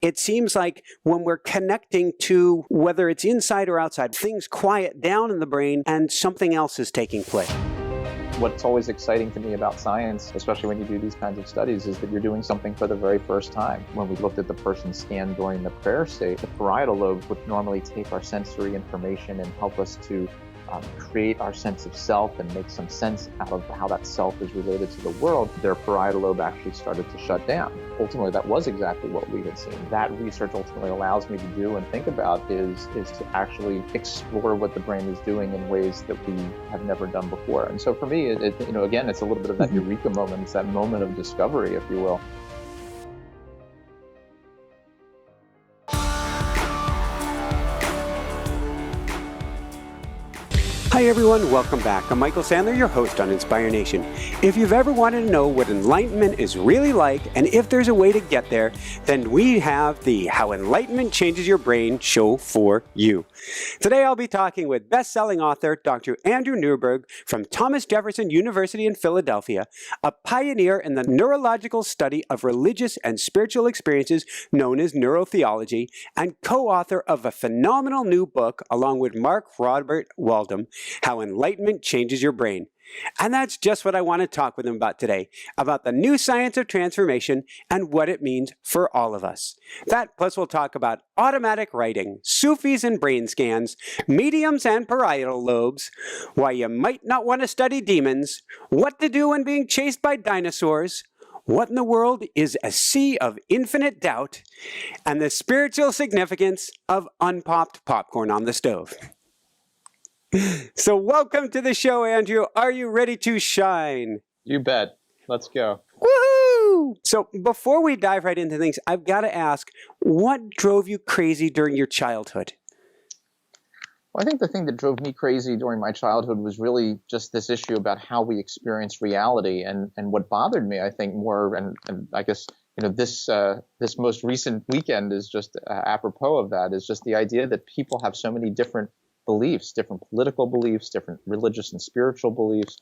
it seems like when we're connecting to whether it's inside or outside, things quiet down in the brain and something else is taking place. What's always exciting to me about science, especially when you do these kinds of studies, is that you're doing something for the very first time. When we looked at the person's scan during the prayer state, the parietal lobe would normally take our sensory information and help us to create our sense of self and make some sense out of how that self is related to the world. Their parietal lobe actually started to shut down. Ultimately, that was exactly what we had seen. That research ultimately allows me to do and think about is to actually explore what the brain is doing in ways that we have never done before. And so for me, again, it's a little bit of that Eureka moment. It's that moment of discovery, if you will. Hi everyone, welcome back. I'm Michael Sandler, your host on Inspire Nation. If you've ever wanted to know what enlightenment is really like and if there's a way to get there, then we have the How Enlightenment Changes Your Brain show for you. Today I'll be talking with best-selling author Dr. Andrew Newberg from Thomas Jefferson University in Philadelphia, a pioneer in the neurological study of religious and spiritual experiences known as neurotheology, and co-author of a phenomenal new book along with Mark Robert Waldom, How Enlightenment Changes Your Brain. And that's just what I want to talk with him about today, about the new science of transformation and what it means for all of us. That plus we'll talk about automatic writing, Sufis and brain scans, mediums and parietal lobes, why you might not want to study demons, what to do when being chased by dinosaurs, what in the world is a sea of infinite doubt, and the spiritual significance of unpopped popcorn on the stove. So welcome to the show, Andrew. Are you ready to shine? You bet. Let's go. Woohoo! So before we dive right into things, I've got to ask, what drove you crazy during your childhood? Well, I think the thing that drove me crazy during my childhood was really just this issue about how we experience reality. And what bothered me, I think, more, and I guess, this most recent weekend is just apropos of that, is just the idea that people have so many different beliefs, different political beliefs, different religious and spiritual beliefs.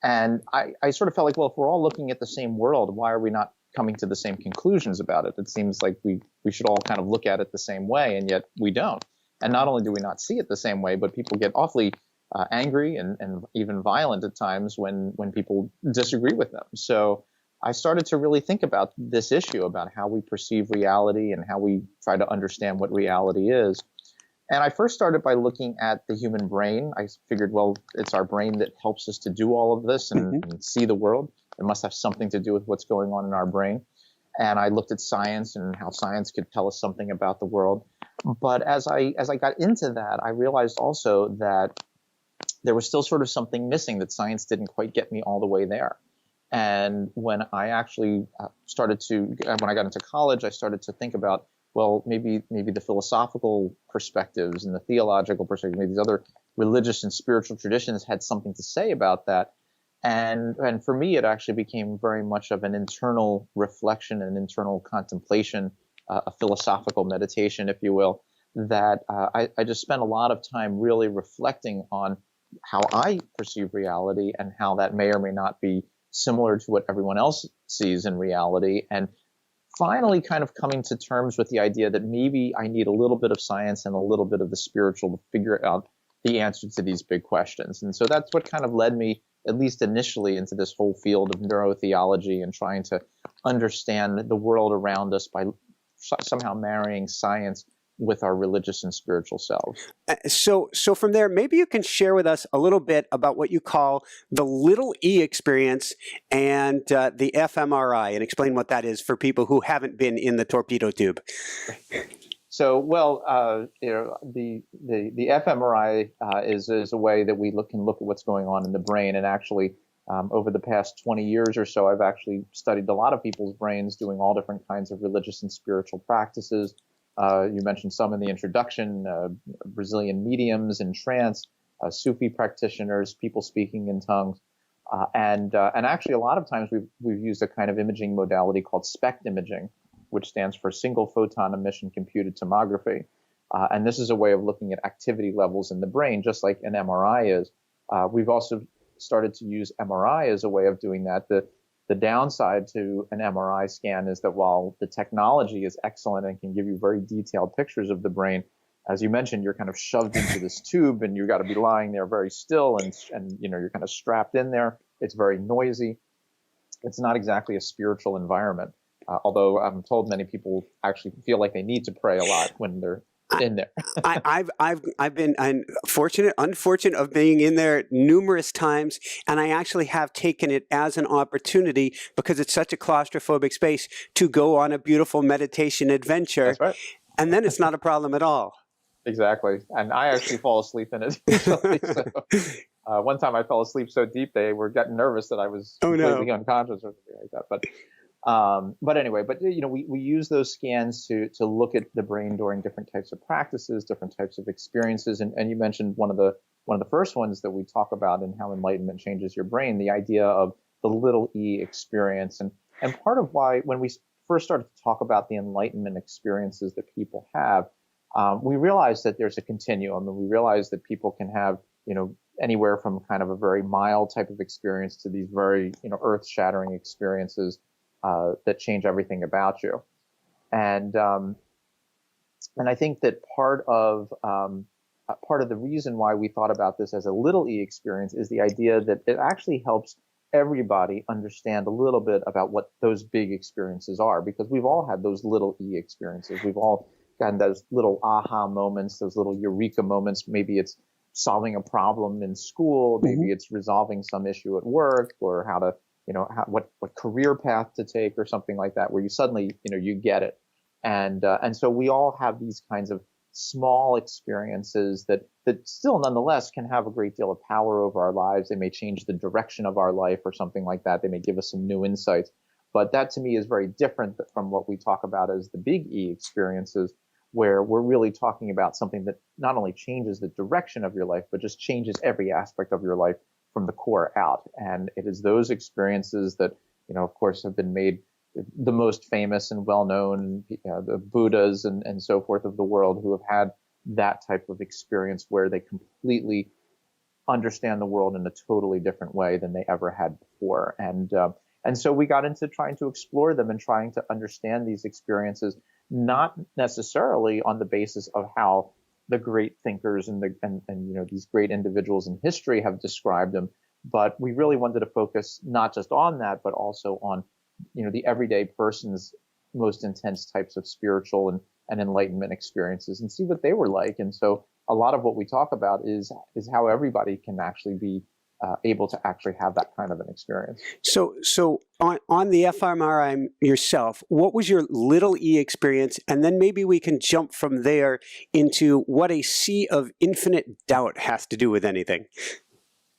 And I sort of felt like, well, if we're all looking at the same world, why are we not coming to the same conclusions about it? It seems like we should all kind of look at it the same way, and yet we don't. And not only do we not see it the same way, but people get awfully angry and even violent at times when people disagree with them. So I started to really think about this issue about how we perceive reality and how we try to understand what reality is. And I first started by looking at the human brain. I figured, well, it's our brain that helps us to do all of this and see the world. It must have something to do with what's going on in our brain. And I looked at science and how science could tell us something about the world. But as I got into that, I realized also that there was still sort of something missing, that science didn't quite get me all the way there. And when I actually when I got into college, I started to think about, well, maybe the philosophical perspectives and the theological perspectives, maybe these other religious and spiritual traditions had something to say about that. And for me, it actually became very much of an internal reflection, an internal contemplation, a philosophical meditation, if you will, that I just spent a lot of time really reflecting on how I perceive reality and how that may or may not be similar to what everyone else sees in reality. And finally kind of coming to terms with the idea that maybe I need a little bit of science and a little bit of the spiritual to figure out the answer to these big questions. And so that's what kind of led me, at least initially, into this whole field of neurotheology and trying to understand the world around us by somehow marrying science with our religious and spiritual selves. So from there, maybe you can share with us a little bit about what you call the little e experience and the FMRI, and explain what that is for people who haven't been in the torpedo tube. So, the fMRI is a way that we can look at what's going on in the brain. And actually, over the past 20 years or so, I've actually studied a lot of people's brains doing all different kinds of religious and spiritual practices. You mentioned some in the introduction, Brazilian mediums in trance, Sufi practitioners, people speaking in tongues. And actually, a lot of times we've used a kind of imaging modality called SPECT imaging, which stands for single photon emission computed tomography. And this is a way of looking at activity levels in the brain, just like an MRI is. We've also started to use MRI as a way of doing that. The downside to an MRI scan is that while the technology is excellent and can give you very detailed pictures of the brain, as you mentioned, you're kind of shoved into this tube and you got to be lying there very still, and you're kind of strapped in there. It's very noisy. It's not exactly a spiritual environment. Although I'm told many people actually feel like they need to pray a lot when they're in there. I've been unfortunate of being in there numerous times, and I actually have taken it as an opportunity, because it's such a claustrophobic space, to go on a beautiful meditation adventure. That's right. And then it's not a problem at all. Exactly. And I actually fall asleep in it usually. So, one time I fell asleep so deep they were getting nervous that I was completely unconscious or something like that. But anyway, we use those scans to look at the brain during different types of practices, different types of experiences. And you mentioned one of the first ones that we talk about in how enlightenment changes your brain, the idea of the little e experience. And part of why, when we first started to talk about the enlightenment experiences that people have, we realized that there's a continuum, and we realized that people can have, anywhere from kind of a very mild type of experience to these very, earth-shattering experiences that change everything about you. And I think that part of the reason why we thought about this as a little e experience is the idea that it actually helps everybody understand a little bit about what those big experiences are, because we've all had those little e experiences. We've all gotten those little aha moments, those little Eureka moments. Maybe it's solving a problem in school, maybe it's resolving some issue at work, or how to, what career path to take or something like that, where you suddenly, you get it. And so we all have these kinds of small experiences that still nonetheless can have a great deal of power over our lives. They may change the direction of our life or something like that. They may give us some new insights. But that to me is very different from what we talk about as the big E experiences, where we're really talking about something that not only changes the direction of your life, but just changes every aspect of your life from the core out. And it is those experiences that, of course, have been made the most famous and well-known, the Buddhas and so forth of the world, who have had that type of experience where they completely understand the world in a totally different way than they ever had before. And so we got into trying to explore them and trying to understand these experiences, not necessarily on the basis of how the great thinkers and these great individuals in history have described them, but we really wanted to focus not just on that, but also on the everyday person's most intense types of spiritual and enlightenment experiences, and see what they were like. And so a lot of what we talk about is how everybody can actually be able to actually have that kind of an experience. So on the FMRI yourself, what was your little e experience? And then maybe we can jump from there into what a sea of infinite doubt has to do with anything.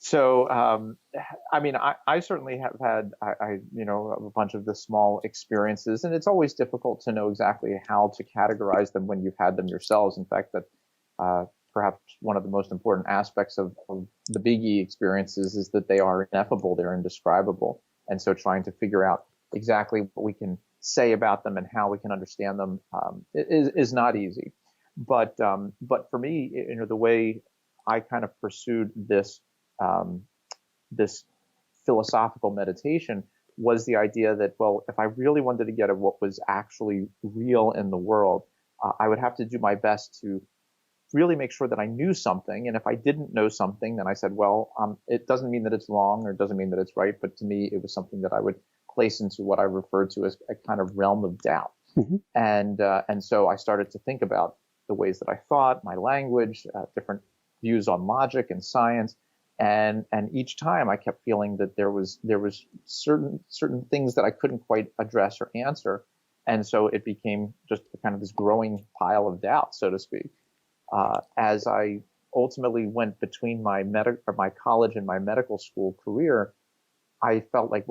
So, I certainly have had, a bunch of the small experiences, and it's always difficult to know exactly how to categorize them when you've had them yourselves. In fact, that perhaps one of the most important aspects of the big E experiences is that they are ineffable, they're indescribable. And so trying to figure out exactly what we can say about them and how we can understand them is not easy. But for me, the way I kind of pursued this philosophical meditation was the idea that, well, if I really wanted to get at what was actually real in the world, I would have to do my best to really make sure that I knew something. And if I didn't know something, then I said, well, it doesn't mean that it's wrong or it doesn't mean that it's right. But to me, it was something that I would place into what I referred to as a kind of realm of doubt. And so I started to think about the ways that I thought, my language, different views on logic and science. And each time I kept feeling that there was certain things that I couldn't quite address or answer. And so it became just kind of this growing pile of doubt, so to speak. As I ultimately went between my college and my medical school career, I felt like,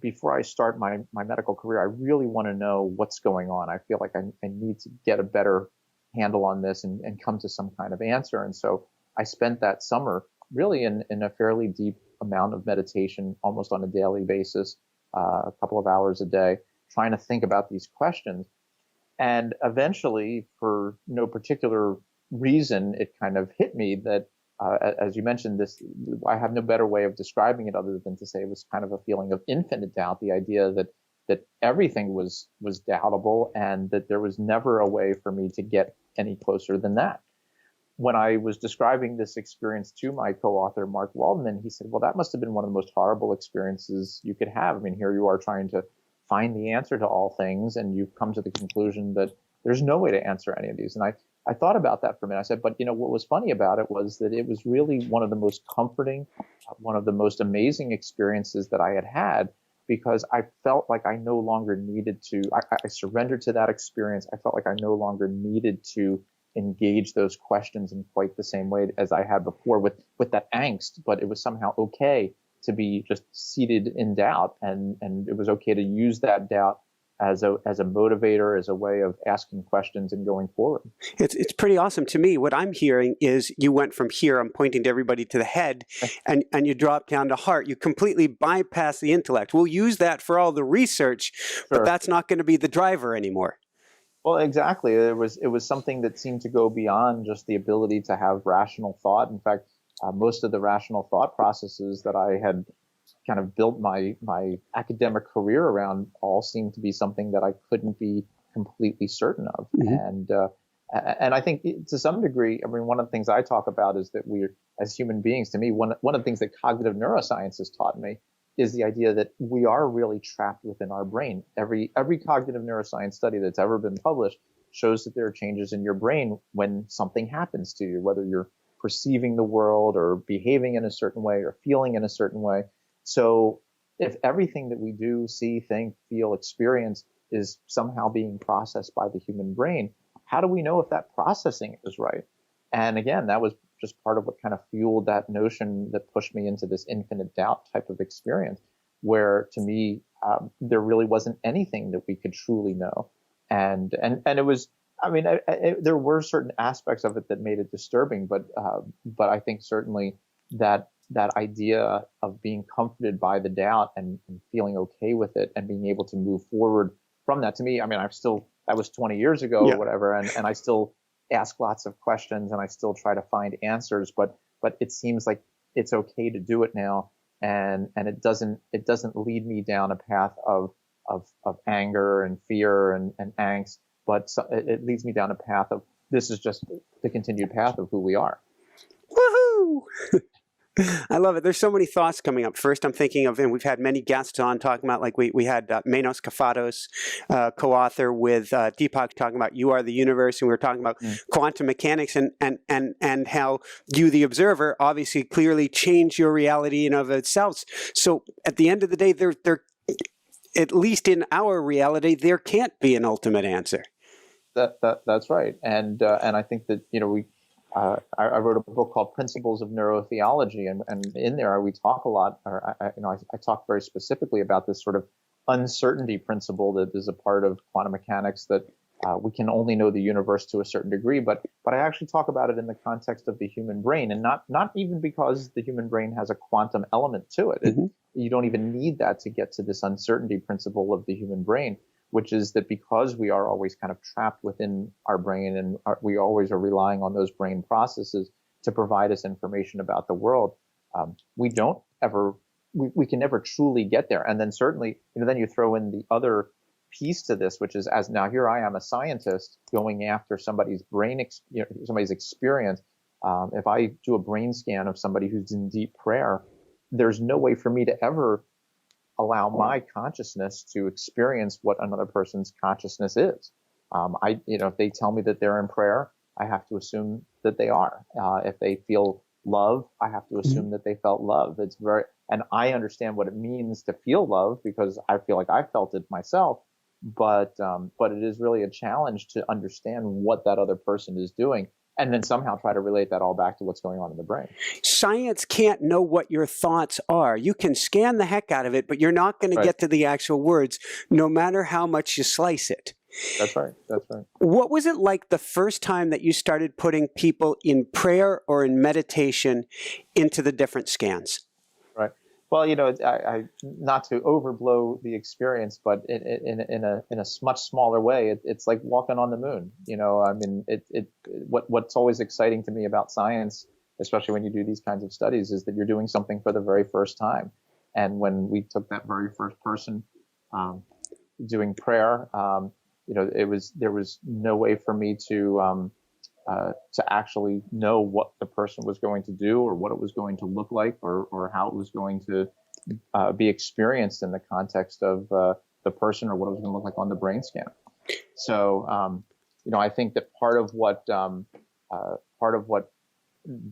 before I start my medical career, I really want to know what's going on. I feel like I need to get a better handle on this and come to some kind of answer. And so I spent that summer really in a fairly deep amount of meditation, almost on a daily basis, a couple of hours a day, trying to think about these questions. And eventually, for no particular reason, it kind of hit me that as you mentioned, I have no better way of describing it other than to say it was kind of a feeling of infinite doubt. The idea that everything was doubtable and that there was never a way for me to get any closer than that. When I was describing this experience to my co-author, Mark Waldman, he said, well, that must have been one of the most horrible experiences you could have. I mean, here you are trying to find the answer to all things, and you've come to the conclusion that there's no way to answer any of these. And I thought about that for a minute. I said, but what was funny about it was that it was really one of the most comforting, one of the most amazing experiences that I had, because I felt like I no longer needed to, I surrendered to that experience. I felt like I no longer needed to engage those questions in quite the same way as I had before with that angst, but it was somehow okay to be just seated in doubt, and it was okay to use that doubt as a motivator, as a way of asking questions and going forward. It's pretty awesome to me. What I'm hearing is you went from here, I'm pointing to everybody, to the head, and you drop down to heart. You completely bypass the intellect. We'll use that for all the research, but that's not going to be the driver anymore. Well, exactly. It was something that seemed to go beyond just the ability to have rational thought. In fact, most of the rational thought processes that I had kind of built my academic career around all seemed to be something that I couldn't be completely certain of. Mm-hmm. And I think to some degree, I mean, one of the things I talk about is that we're, as human beings, to me, one of the things that cognitive neuroscience has taught me is the idea that we are really trapped within our brain. Every cognitive neuroscience study that's ever been published shows that there are changes in your brain when something happens to you, whether you're perceiving the world or behaving in a certain way or feeling in a certain way. So if everything that we do, see, think, feel, experience is somehow being processed by the human brain, how do we know if that processing is right? And again, that was just part of what kind of fueled that notion that pushed me into this infinite doubt type of experience, where to me, there really wasn't anything that we could truly know. And it was, I mean, there were certain aspects of it that made it disturbing, but I think certainly that idea of being comforted by the doubt and feeling okay with it and being able to move forward from that, to me, I mean, that was 20 years ago or whatever, and I still ask lots of questions and I still try to find answers, but it seems like it's okay to do it now, and it doesn't lead me down a path of anger and fear and angst, but it leads me down a path of, this is just the continued path of who we are. Woohoo! I love it. There's so many thoughts coming up. First, I'm thinking of, and we've had many guests on talking about, like we had Manos Kafatos, co-author with Deepak, talking about You Are the Universe, and we were talking about quantum mechanics and how you, the observer, obviously clearly change your reality in of itself. So at the end of the day, there at least in our reality, there can't be an ultimate answer. That's right, and I think that I wrote a book called Principles of Neurotheology, and in there we talk a lot, or I talk very specifically about this sort of uncertainty principle that is a part of quantum mechanics, that we can only know the universe to a certain degree, but I actually talk about it in the context of the human brain, and not even because the human brain has a quantum element to it. Mm-hmm. You don't even need that to get to this uncertainty principle of the human brain, which is that because we are always kind of trapped within our brain, and we always are relying on those brain processes to provide us information about the world, we can never truly get there. And then certainly, then you throw in the other piece to this, which is, as now here I am, a scientist going after somebody's brain, somebody's experience. If I do a brain scan of somebody who's in deep prayer, there's no way for me to ever allow my consciousness to experience what another person's consciousness is. If they tell me that they're in prayer, I have to assume that they are. If they feel love, I have to assume that they felt love. And I understand what it means to feel love because I feel like I felt it myself. But it is really a challenge to understand what that other person is doing, and then somehow try to relate that all back to what's going on in the brain. Science can't know what your thoughts are. You can scan the heck out of it, but you're not going to get to the actual words, no matter how much you slice it. That's right. That's right. What was it like the first time that you started putting people in prayer or in meditation into the different scans? Right. Well, I not to overblow the experience, but in a much smaller way, it's like walking on the moon. I mean, what's always exciting to me about science especially when you do these kinds of studies, is that you're doing something for the very first time. And when we took that very first person doing prayer, there was no way for me to actually know what the person was going to do or what it was going to look like or how it was going to be experienced in the context of the person or what it was going to look like on the brain scan. So, I think that part of what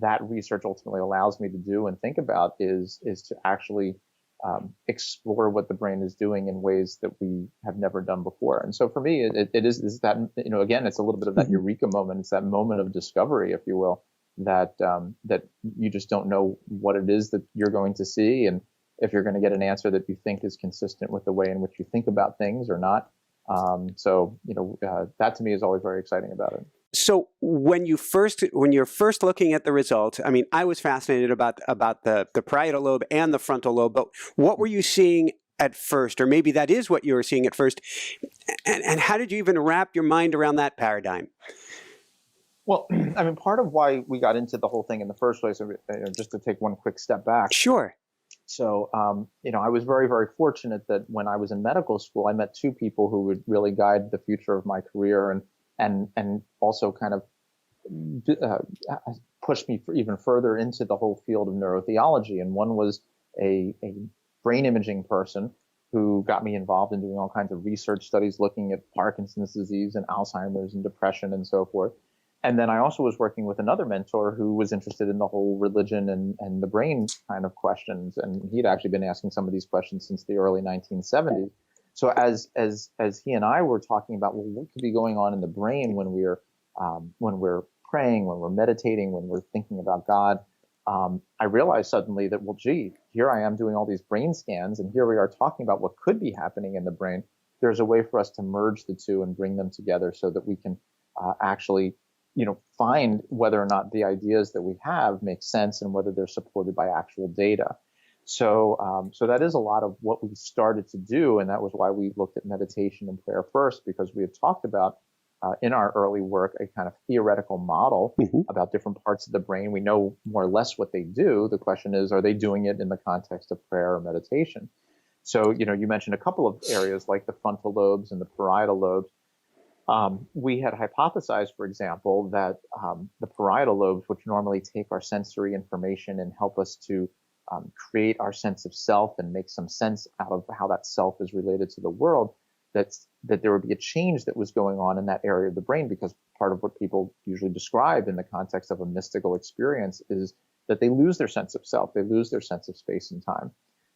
that research ultimately allows me to do and think about is to actually explore what the brain is doing in ways that we have never done before. And so for me, it is that, again, it's a little bit of that Eureka moment. It's that moment of discovery, if you will, that you just don't know what it is that you're going to see. And if you're going to get an answer that you think is consistent with the way in which you think about things or not. That to me is always very exciting about it. So when you're first looking at the results, I mean, I was fascinated about the parietal lobe and the frontal lobe, but what were you seeing at first? Or maybe that is what you were seeing at first. And how did you even wrap your mind around that paradigm? Well, I mean, part of why we got into the whole thing in the first place, just to take one quick step back. Sure. So, I was very, very fortunate that when I was in medical school, I met two people who would really guide the future of my career and also kind of pushed me even further into the whole field of neurotheology. And one was a brain imaging person who got me involved in doing all kinds of research studies looking at Parkinson's disease and Alzheimer's and depression and so forth. And then I also was working with another mentor who was interested in the whole religion and the brain kind of questions. And he'd actually been asking some of these questions since the early 1970s. So as he and I were talking about, well, what could be going on in the brain when we're praying, when we're meditating, when we're thinking about God, I realized suddenly that, well, gee, here I am doing all these brain scans, and here we are talking about what could be happening in the brain. There's a way for us to merge the two and bring them together so that we can actually find whether or not the ideas that we have make sense and whether they're supported by actual data. So that is a lot of what we started to do, and that was why we looked at meditation and prayer first, because we had talked about in our early work a kind of theoretical model about different parts of the brain. We know more or less what they do. The question is, are they doing it in the context of prayer or meditation? So, you mentioned a couple of areas like the frontal lobes and the parietal lobes. We had hypothesized, for example, that the parietal lobes, which normally take our sensory information and help us to create our sense of self and make some sense out of how that self is related to the world, that there would be a change that was going on in that area of the brain, because part of what people usually describe in the context of a mystical experience is that they lose their sense of self, they lose their sense of space and time.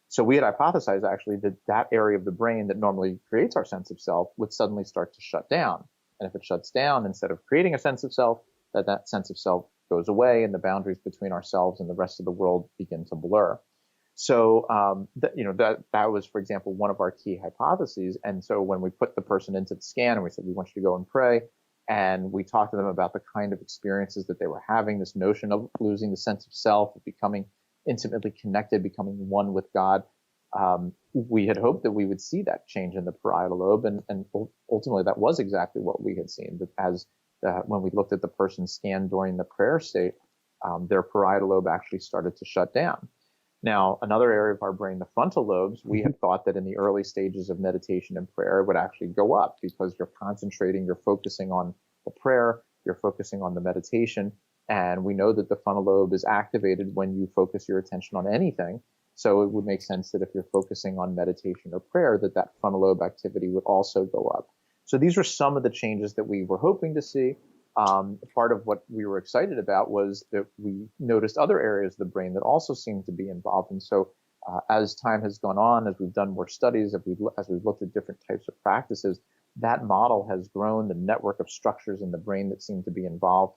So we had hypothesized actually that area of the brain that normally creates our sense of self would suddenly start to shut down. And if it shuts down, instead of creating a sense of self, that sense of self goes away and the boundaries between ourselves and the rest of the world begin to blur. So, that was, for example, one of our key hypotheses. And so when we put the person into the scan and we said, we want you to go and pray, and we talked to them about the kind of experiences that they were having, this notion of losing the sense of self, of becoming intimately connected, becoming one with God, we had hoped that we would see that change in the parietal lobe. And ultimately, that was exactly what we had seen. That when we looked at the person's scan during the prayer state, their parietal lobe actually started to shut down. Now, another area of our brain, the frontal lobes, we had thought that in the early stages of meditation and prayer, it would actually go up because you're concentrating, you're focusing on the prayer, you're focusing on the meditation. And we know that the frontal lobe is activated when you focus your attention on anything. So it would make sense that if you're focusing on meditation or prayer, that frontal lobe activity would also go up. So these were some of the changes that we were hoping to see. Part of what we were excited about was that we noticed other areas of the brain that also seemed to be involved. And so as time has gone on, as we've done more studies, as we've looked at different types of practices, that model has grown. The network of structures in the brain that seem to be involved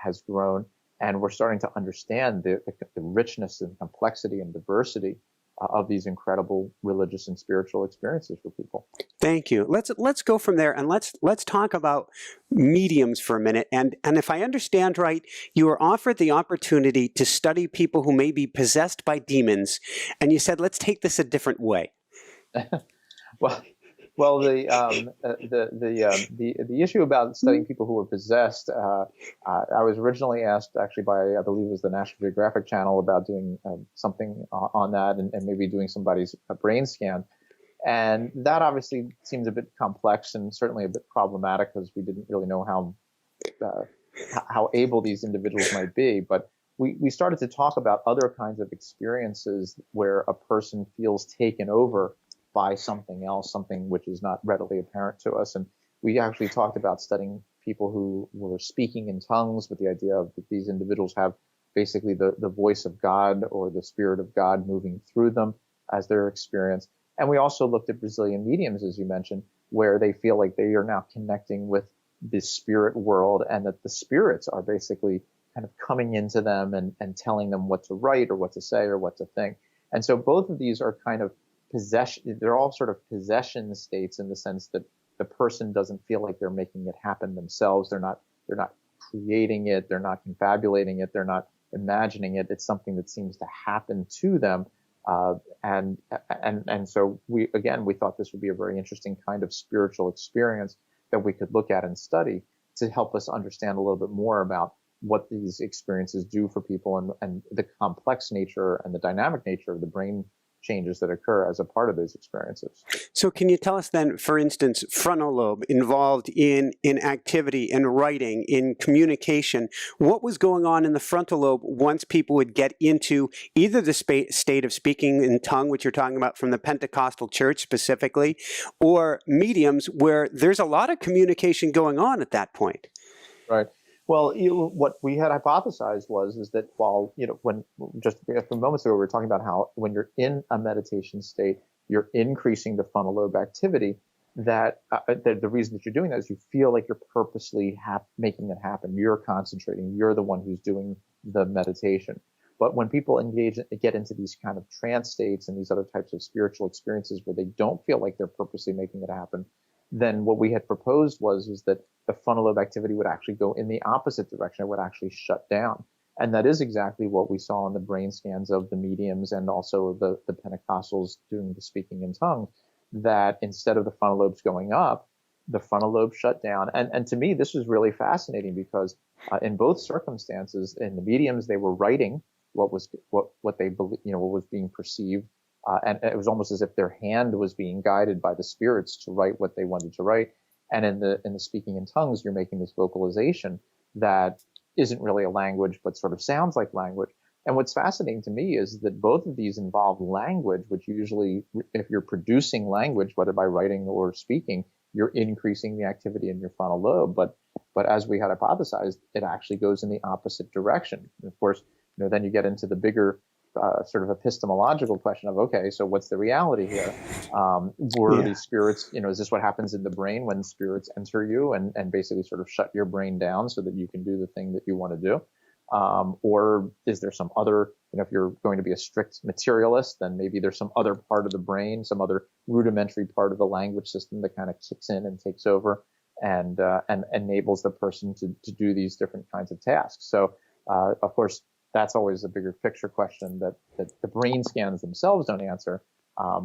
has grown. And we're starting to understand the richness and complexity and diversity of these incredible religious and spiritual experiences for people. Thank you. Let's go from there, and let's talk about mediums for a minute. And if I understand right, you were offered the opportunity to study people who may be possessed by demons, and you said, let's take this a different way. Well, Well, the issue about studying people who were possessed, I was originally asked actually by, I believe it was the National Geographic Channel, about doing something on that, and maybe doing somebody's brain scan. And that obviously seems a bit complex and certainly a bit problematic, because we didn't really know how able these individuals might be. But we started to talk about other kinds of experiences where a person feels taken over by something else, something which is not readily apparent to us. And we actually talked about studying people who were speaking in tongues, with the idea of that these individuals have basically the voice of God or the spirit of God moving through them as their experience. And we also looked at Brazilian mediums, as you mentioned, where they feel like they are now connecting with the spirit world, and that the spirits are basically kind of coming into them and telling them what to write or what to say or what to think. And so both of these are kind of possession. They're all sort of possession states, in the sense that the person doesn't feel like they're making it happen themselves. They're not creating it. They're not confabulating it. They're not imagining it. It's something that seems to happen to them. And so we thought this would be a very interesting kind of spiritual experience that we could look at and study, to help us understand a little bit more about what these experiences do for people, and the complex nature and the dynamic nature of the brain changes that occur as a part of those experiences. So can you tell us then, for instance, frontal lobe involved in activity, in writing, in communication, what was going on in the frontal lobe once people would get into either the state of speaking in tongue, which you're talking about from the Pentecostal church specifically, or mediums where there's a lot of communication going on at that point? Right. Well, what we had hypothesized is that while, when just a few moments ago, we were talking about how when you're in a meditation state, you're increasing the frontal lobe activity, that the reason that you're doing that is you feel like you're purposely making it happen. You're concentrating. You're the one who's doing the meditation. But when people get into these kind of trance states and these other types of spiritual experiences where they don't feel like they're purposely making it happen, then what we had proposed was that the frontal lobe activity would actually go in the opposite direction. It would actually shut down. And that is exactly what we saw in the brain scans of the mediums and also the Pentecostals doing the speaking in tongues, that instead of the frontal lobes going up, the frontal lobe shut down. And to me, this was really fascinating, because in both circumstances, in the mediums, they were writing what they believe, what was being perceived. And it was almost as if their hand was being guided by the spirits to write what they wanted to write. And in the speaking in tongues, you're making this vocalization that isn't really a language, but sort of sounds like language. And what's fascinating to me is that both of these involve language, which usually, if you're producing language, whether by writing or speaking, you're increasing the activity in your frontal lobe. But as we had hypothesized, it actually goes in the opposite direction. And of course, then you get into the bigger sort of epistemological question of, okay, so what's the reality here? Were these spirits, is this what happens in the brain when spirits enter you and basically sort of shut your brain down so that you can do the thing that you want to do? Or is there some other, if you're going to be a strict materialist, then maybe there's some other part of the brain, some other rudimentary part of the language system that kind of kicks in and takes over and enables the person to do these different kinds of tasks. So, of course, that's always a bigger picture question that the brain scans themselves don't answer.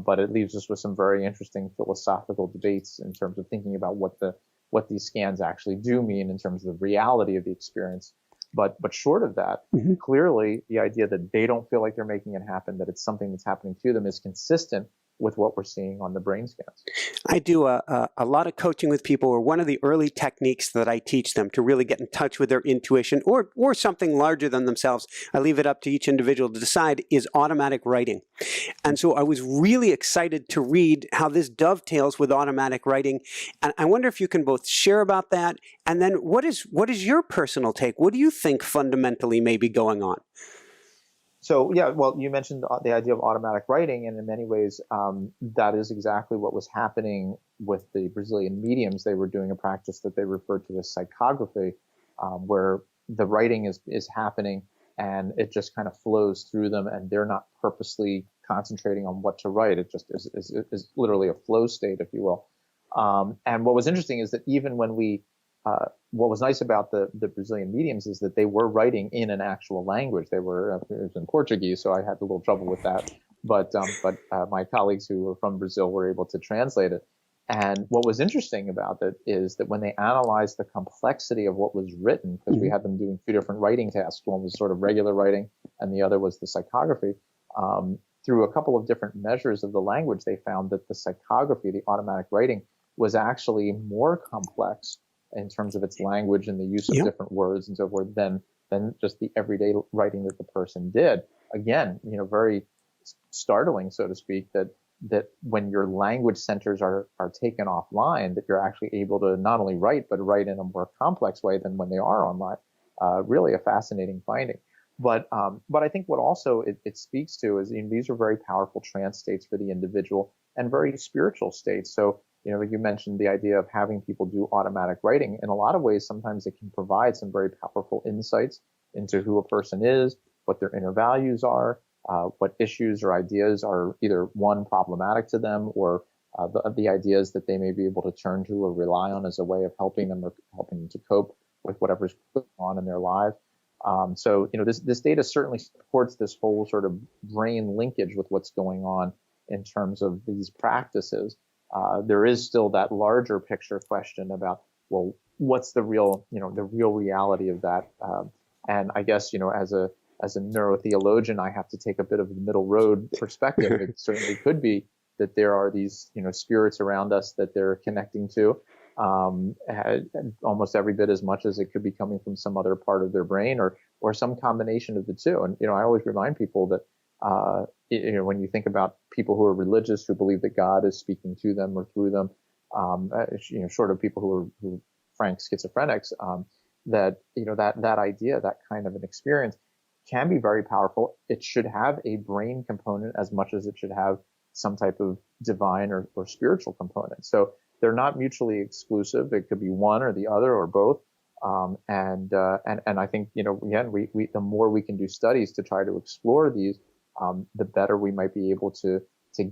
But it leaves us with some very interesting philosophical debates in terms of thinking about what these scans actually do mean in terms of the reality of the experience. But short of that, clearly the idea that they don't feel like they're making it happen, that it's something that's happening to them, is consistent with what we're seeing on the brain scans. I do a lot of coaching with people, or one of the early techniques that I teach them to really get in touch with their intuition or something larger than themselves, I leave it up to each individual to decide, is automatic writing. And so I was really excited to read how this dovetails with automatic writing. And I wonder if you can both share about that, and then what is your personal take? What do you think fundamentally may be going on? So, yeah, well, you mentioned the idea of automatic writing, and in many ways, that is exactly what was happening with the Brazilian mediums. They were doing a practice that they referred to as psychography, where the writing is happening and it just kind of flows through them, and they're not purposely concentrating on what to write. It just is literally a flow state, if you will. And what was interesting is that even when what was nice about the Brazilian mediums is that they were writing in an actual language. It was in Portuguese, so I had a little trouble with that. But my colleagues who were from Brazil were able to translate it. And what was interesting about it is that when they analyzed the complexity of what was written, because we had them doing two different writing tasks, one was sort of regular writing and the other was the psychography, through a couple of different measures of the language, they found that the psychography, the automatic writing, was actually more complex in terms of its language and the use of different words and so forth than just the everyday writing that the person did. Again, very startling, so to speak, that when your language centers are taken offline, that you're actually able to not only write, but write in a more complex way than when they are online. Really a fascinating finding. But I think what also it speaks to is these are very powerful trance states for the individual and very spiritual states. So, you mentioned the idea of having people do automatic writing. In a lot of ways, sometimes it can provide some very powerful insights into who a person is, what their inner values are, what issues or ideas are either one problematic to them or the ideas that they may be able to turn to or rely on as a way of helping them or helping them to cope with whatever's going on in their lives. So, this data certainly supports this whole sort of brain linkage with what's going on in terms of these practices. There is still that larger picture question about, well, what's the real reality of that? And I guess, as a neurotheologian, I have to take a bit of a middle road perspective. It certainly could be that there are these, spirits around us that they're connecting to, almost every bit as much as it could be coming from some other part of their brain or some combination of the two. And, I always remind people that, when you think about people who are religious, who believe that God is speaking to them or through them, short of people who are frank schizophrenics, that idea, that kind of an experience can be very powerful. It should have a brain component as much as it should have some type of divine or spiritual component. So they're not mutually exclusive. It could be one or the other or both. And I think, again, the more we can do studies to try to explore these, the better we might be able to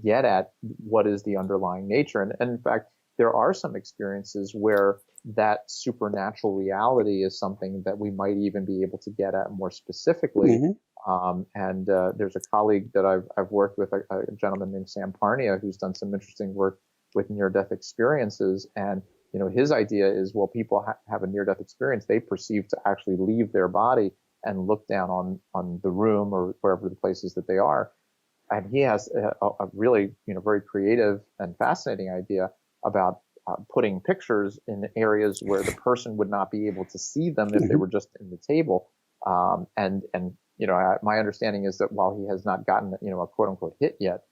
get at what is the underlying nature. And in fact, there are some experiences where that supernatural reality is something that we might even be able to get at more specifically. And there's a colleague that I've worked with, a gentleman named Sam Parnia, who's done some interesting work with near-death experiences. And, his idea is, well, people have a near-death experience. They perceive to actually leave their body and look down on the room or wherever the places that they are. And he has a really, very creative and fascinating idea about putting pictures in areas where the person would not be able to see them if they were just in the table. And my understanding is that while he has not gotten, a quote unquote hit yet,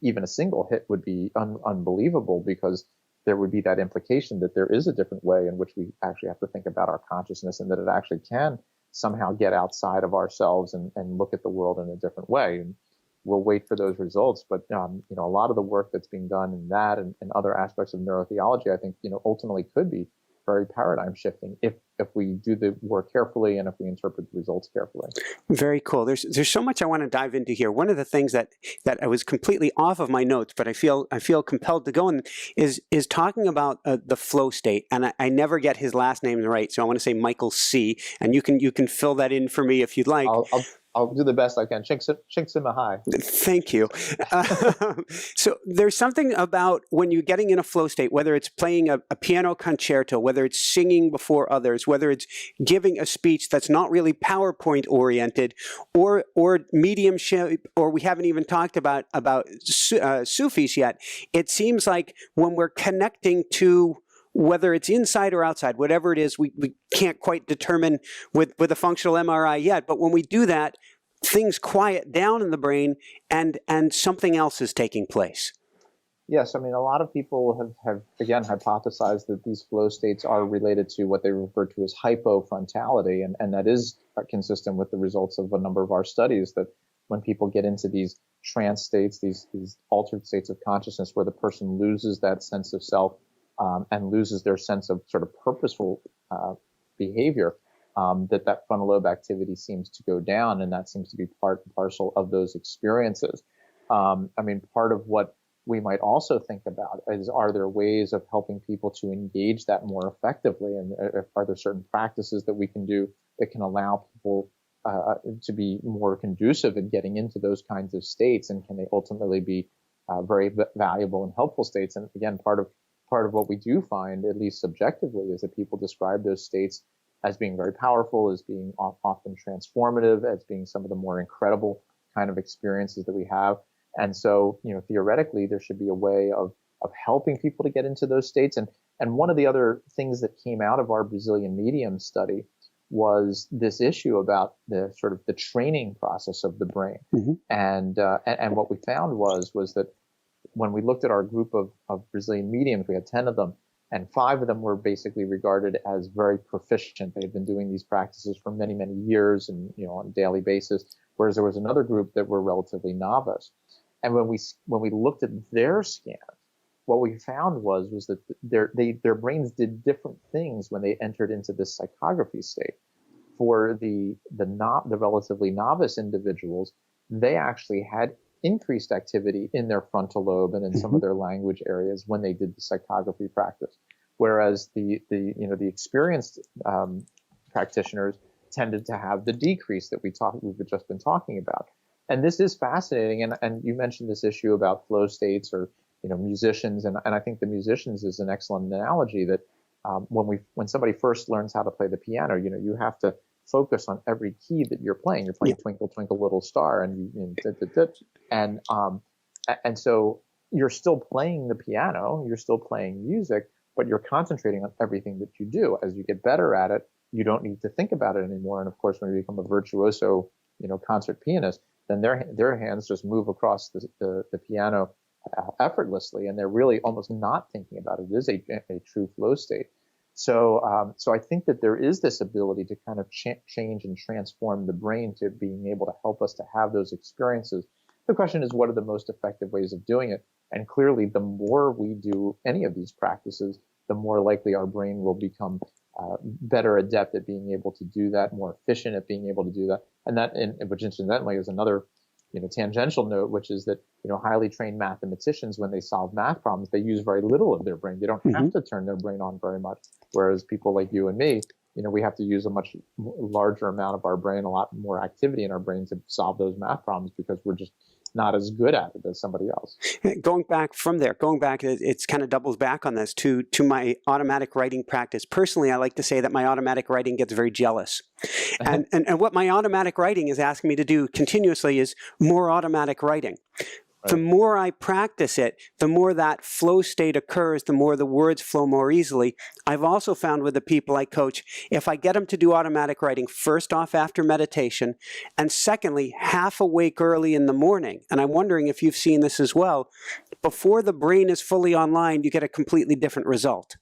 even a single hit would be unbelievable, because there would be that implication that there is a different way in which we actually have to think about our consciousness, and that it actually can somehow get outside of ourselves and look at the world in a different way. And we'll wait for those results. But, a lot of the work that's being done in that and other aspects of neurotheology, I think, ultimately could be very paradigm shifting if we do the work carefully and if we interpret the results carefully. Very cool. There's so much I want to dive into here. One of the things that I was completely off of my notes, but I feel compelled to go in, is talking about the flow state. And I never get his last name right, so I want to say Michael C. And you can fill that in for me if you'd like. I'll do the best I can. Chinks-in-Mahai. Thank you. So there's something about when you're getting in a flow state, whether it's playing a piano concerto, whether it's singing before others, whether it's giving a speech that's not really PowerPoint oriented, or mediumship, or we haven't even talked about Sufis yet. It seems like when we're connecting to, whether it's inside or outside, whatever it is, we can't quite determine with a functional MRI yet. But when we do that, things quiet down in the brain and something else is taking place. Yes, I mean, a lot of people have again hypothesized that these flow states are related to what they refer to as hypofrontality, and that is consistent with the results of a number of our studies, that when people get into these trance states, these altered states of consciousness where the person loses that sense of self, and loses their sense of sort of purposeful behavior, that frontal lobe activity seems to go down, and that seems to be part and parcel of those experiences. I mean, part of what we might also think about is, are there ways of helping people to engage that more effectively, and are there certain practices that we can do that can allow people to be more conducive in getting into those kinds of states, and can they ultimately be very valuable and helpful states? And again, part of part of what we do find, at least subjectively, is that people describe those states as being very powerful, as being often transformative, as being some of the more incredible kind of experiences that we have. And so, theoretically, there should be a way of helping people to get into those states. And one of the other things that came out of our Brazilian medium study was this issue about the sort of the training process of the brain. Mm-hmm. And what we found was that when we looked at our group of Brazilian mediums, we had 10 of them, and 5 of them were basically regarded as very proficient. They had been doing these practices for many, many years and, on a daily basis, whereas there was another group that were relatively novice. And when we looked at their scans, what we found was that their brains did different things when they entered into this psychography state. For the relatively novice individuals, they actually had increased activity in their frontal lobe and in some of their language areas when they did the psychography practice, whereas the experienced practitioners tended to have the decrease that we've just been talking about. And this is fascinating. And you mentioned this issue about flow states or musicians, and I think the musicians is an excellent analogy that when somebody first learns how to play the piano, you have to focus on every key that you're playing. You're playing Twinkle Twinkle Little Star, and so you're still playing the piano, you're still playing music, but you're concentrating on everything that you do. As you get better at it, you don't need to think about it anymore. And of course, when you become a virtuoso, concert pianist, then their hands just move across the piano effortlessly, and they're really almost not thinking about it. It is a true flow state. So I think that there is this ability to kind of change and transform the brain to being able to help us to have those experiences. The question is, what are the most effective ways of doing it? And clearly, the more we do any of these practices, the more likely our brain will become better adept at being able to do that, more efficient at being able to do that. And that, which incidentally is another tangential note, which is that, highly trained mathematicians, when they solve math problems, they use very little of their brain. They don't have to turn their brain on very much. Whereas people like you and me, we have to use a much larger amount of our brain, a lot more activity in our brain to solve those math problems because we're just not as good at it as somebody else. Going back, it's kind of doubles back on this to my automatic writing practice. Personally, I like to say that my automatic writing gets very jealous. And what my automatic writing is asking me to do continuously is more automatic writing. Right. The more I practice it, the more that flow state occurs, the more the words flow more easily. I've also found with the people I coach, if I get them to do automatic writing, first off after meditation, and secondly, half awake early in the morning, and I'm wondering if you've seen this as well, before the brain is fully online, you get a completely different result.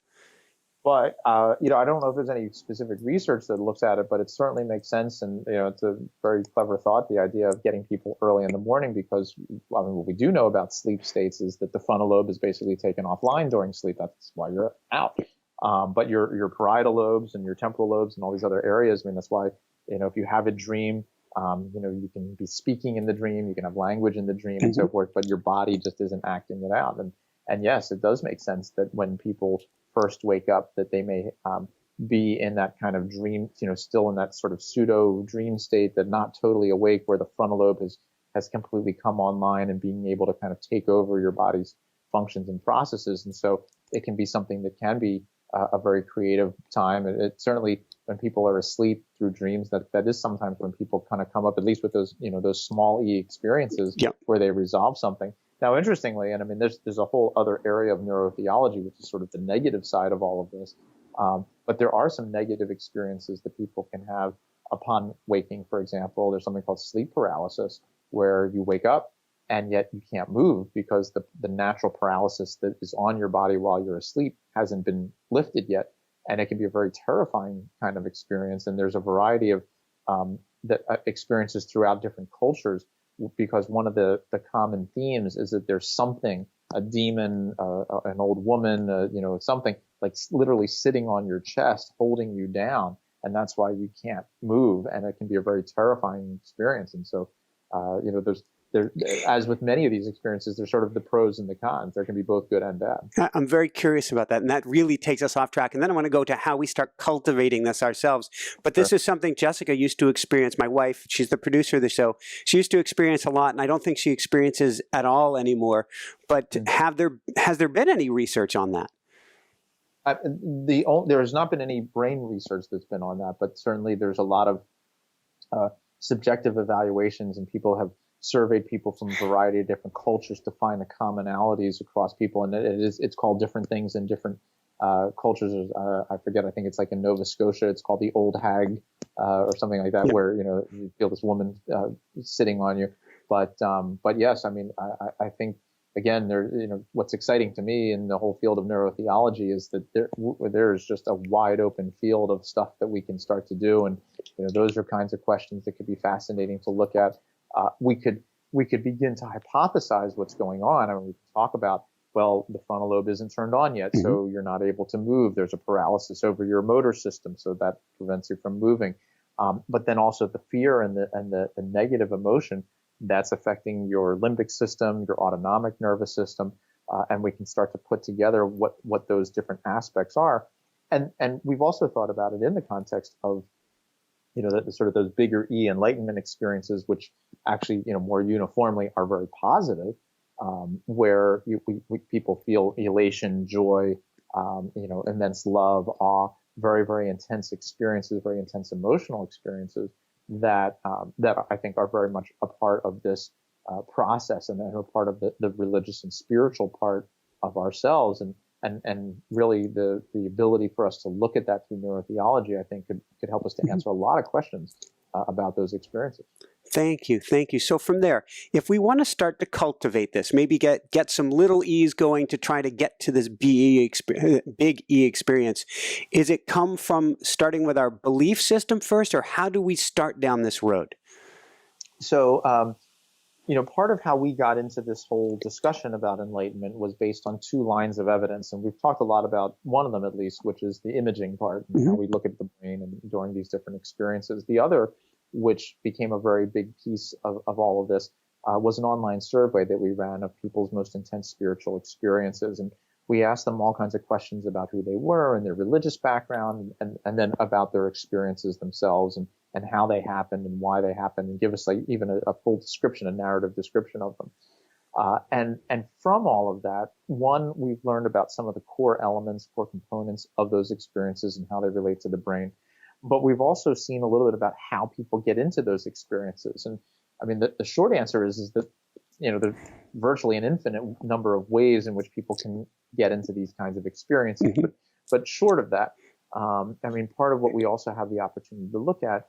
But, I don't know if there's any specific research that looks at it, but it certainly makes sense. And, it's a very clever thought, the idea of getting people early in the morning, because what we do know about sleep states is that the frontal lobe is basically taken offline during sleep. That's why you're out. But your parietal lobes and your temporal lobes and all these other areas, that's why, if you have a dream, you can be speaking in the dream, you can have language in the dream and so forth, but your body just isn't acting it out. And yes, it does make sense that when people first wake up, that they may be in that kind of dream, still in that sort of pseudo dream state, that not totally awake, where the frontal lobe has completely come online and being able to kind of take over your body's functions and processes. And so it can be something that can be a very creative time. And it certainly, when people are asleep through dreams, that is sometimes when people kind of come up, at least with those, those small E experiences where they resolve something. Now, interestingly, and there's a whole other area of neurotheology, which is sort of the negative side of all of this. But there are some negative experiences that people can have upon waking. For example, there's something called sleep paralysis, where you wake up and yet you can't move because the natural paralysis that is on your body while you're asleep hasn't been lifted yet. And it can be a very terrifying kind of experience. And there's a variety of experiences throughout different cultures, because one of the common themes is that there's something, a demon, an old woman, something like literally sitting on your chest, holding you down. And that's why you can't move. And it can be a very terrifying experience. And so, as with many of these experiences, there's sort of the pros and the cons. There can be both good and bad. I'm very curious about that, and that really takes us off track. And then I want to go to how we start cultivating this ourselves. But this is something Jessica used to experience. My wife, she's the producer of the show. She used to experience a lot, and I don't think she experiences at all anymore. But has there been any research on that? There has not been any brain research that's been on that, but certainly there's a lot of subjective evaluations, and people have surveyed people from a variety of different cultures to find the commonalities across people, and it's called different things in different cultures. I forget. I think it's like in Nova Scotia, it's called the old hag or something like that, Yeah. where you feel this woman sitting on you. But yes, I mean, I think again, what's exciting to me in the whole field of neurotheology is that there's just a wide open field of stuff that we can start to do, and those are kinds of questions that could be fascinating to look at. We could begin to hypothesize what's going on. I mean, we can talk about, well, the frontal lobe isn't turned on yet, so you're not able to move. There's a paralysis over your motor system, so that prevents you from moving. But then also the fear and the negative emotion that's affecting your limbic system, your autonomic nervous system, and we can start to put together what those different aspects are. And we've also thought about it in the context of the sort of those bigger E Enlightenment experiences, which actually more uniformly are very positive, where people feel elation, joy, immense love, awe, very, very intense experiences, very intense emotional experiences that I think are very much a part of this process, and are part of the religious and spiritual part of ourselves, and really the ability for us to look at that through neurotheology, I think could help us to answer a lot of questions about those experiences. Thank you. So from there, if we want to start to cultivate this, maybe get some little E's going to try to get to this big E experience, is it come from starting with our belief system first, or how do we start down this road? So, part of how we got into this whole discussion about enlightenment was based on two lines of evidence, and we've talked a lot about one of them at least, which is the imaging part, and how we look at the brain and during these different experiences. The other, which became a very big piece of all of this, was an online survey that we ran of people's most intense spiritual experiences. And we asked them all kinds of questions about who they were and their religious background, and then about their experiences themselves, and how they happened and why they happened, and give us even a full description, a narrative description of them. And from all of that, one, we've learned about some of the core elements, core components of those experiences and how they relate to the brain. But we've also seen a little bit about how people get into those experiences. And I mean, the short answer is that, there's virtually an infinite number of ways in which people can get into these kinds of experiences. But short of that, I mean, part of what we also have the opportunity to look at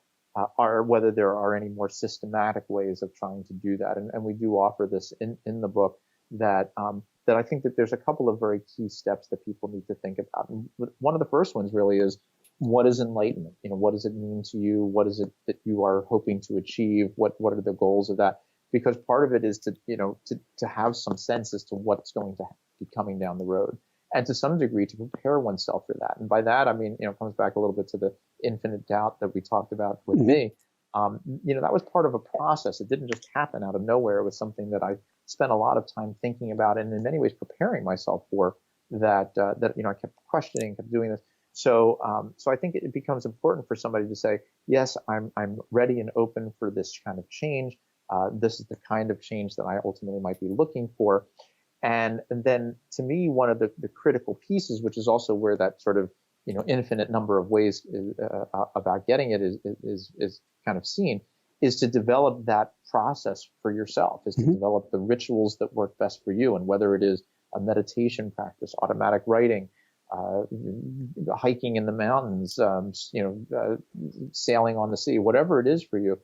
are whether there are any more systematic ways of trying to do that. And we do offer this in the book, that I think that there's a couple of very key steps that people need to think about. And one of the first ones really is, what is enlightenment? What does it mean to you? What is it that you are hoping to achieve? What are the goals of that? Because part of it is to have some sense as to what's going to be coming down the road, and to some degree to prepare oneself for that. And by that, I mean, it comes back a little bit to the infinite doubt that we talked about with me. That was part of a process. It didn't just happen out of nowhere. It was something that I spent a lot of time thinking about, and in many ways preparing myself for that. I kept questioning, kept doing this. So I think it becomes important for somebody to say, yes, I'm ready and open for this kind of change. This is the kind of change that I ultimately might be looking for. And then to me, one of the critical pieces, which is also where that sort of, infinite number of ways about getting it is kind of seen, is to develop that process for yourself, is to develop the rituals that work best for you. And whether it is a meditation practice, automatic writing, hiking in the mountains, sailing on the sea, whatever it is for you,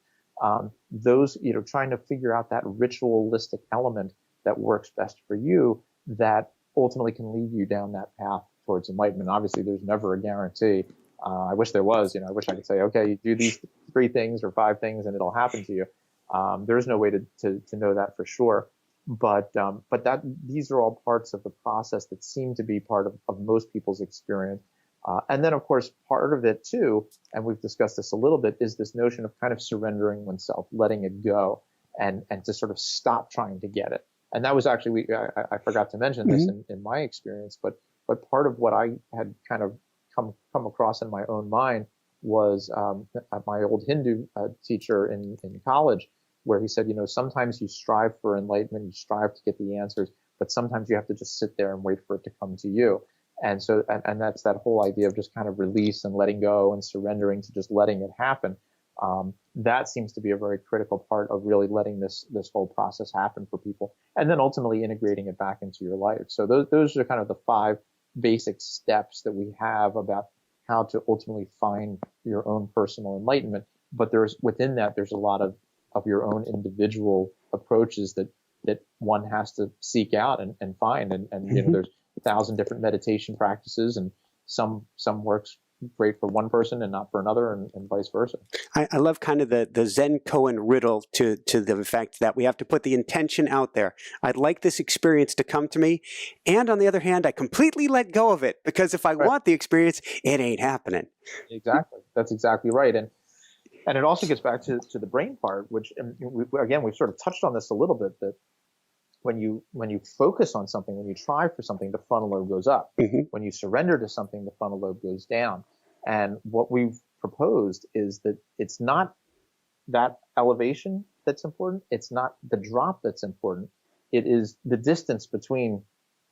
those, trying to figure out that ritualistic element that works best for you, that ultimately can lead you down that path towards enlightenment. Obviously, there's never a guarantee. I wish there was. I wish I could say, okay, you do these 3 things or 5 things and it'll happen to you. There's no way to know that for sure. But these are all parts of the process that seem to be part of most people's experience. And then, of course, part of it too, and we've discussed this a little bit, is this notion of kind of surrendering oneself, letting it go, and to sort of stop trying to get it. And that was actually, I forgot to mention this in my experience, but part of what I had kind of come across in my own mind was my old Hindu teacher in college, where he said, sometimes you strive for enlightenment, you strive to get the answers, but sometimes you have to just sit there and wait for it to come to you. And so, and that's that whole idea of just kind of release and letting go and surrendering to just letting it happen. That seems to be a very critical part of really letting this whole process happen for people, and then ultimately integrating it back into your life. So those are kind of the 5 basic steps that we have about how to ultimately find your own personal enlightenment. But within that, there's a lot of your own individual approaches that one has to seek out and find. And there's 1,000 different meditation practices, and some works great for one person and not for another, and vice versa. I love kind of the Zen koan riddle to the fact that we have to put the intention out there. I'd like this experience to come to me, and on the other hand, I completely let go of it, because if I want the experience, it ain't happening. Exactly. That's exactly right. And it also gets back to the brain part, which, again, we've sort of touched on this a little bit, that when you focus on something, when you try for something, the frontal lobe goes up. When you surrender to something, the frontal lobe goes down. And what we've proposed is that it's not that elevation that's important. It's not the drop that's important. It is the distance between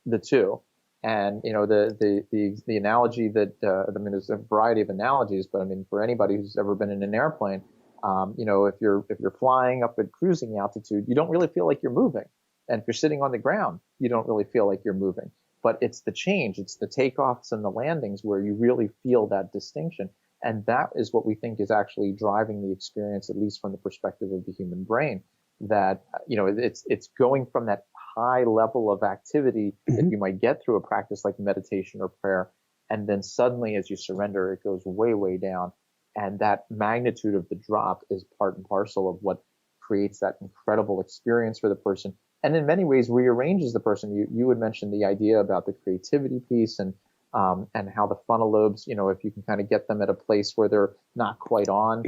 the two. And the analogy that I mean, there's a variety of analogies, but I mean, for anybody who's ever been in an airplane, if you're flying up at cruising altitude, you don't really feel like you're moving. And if you're sitting on the ground, you don't really feel like you're moving. But it's the change, it's the takeoffs and the landings where you really feel that distinction. And that is what we think is actually driving the experience, at least from the perspective of the human brain, that, it's going from that high level of activity that you might get through a practice like meditation or prayer. And then suddenly, as you surrender, it goes way, way down. And that magnitude of the drop is part and parcel of what creates that incredible experience for the person. And in many ways rearranges the person. You had mentioned the idea about the creativity piece and how the frontal lobes, if you can kind of get them at a place where they're not quite on,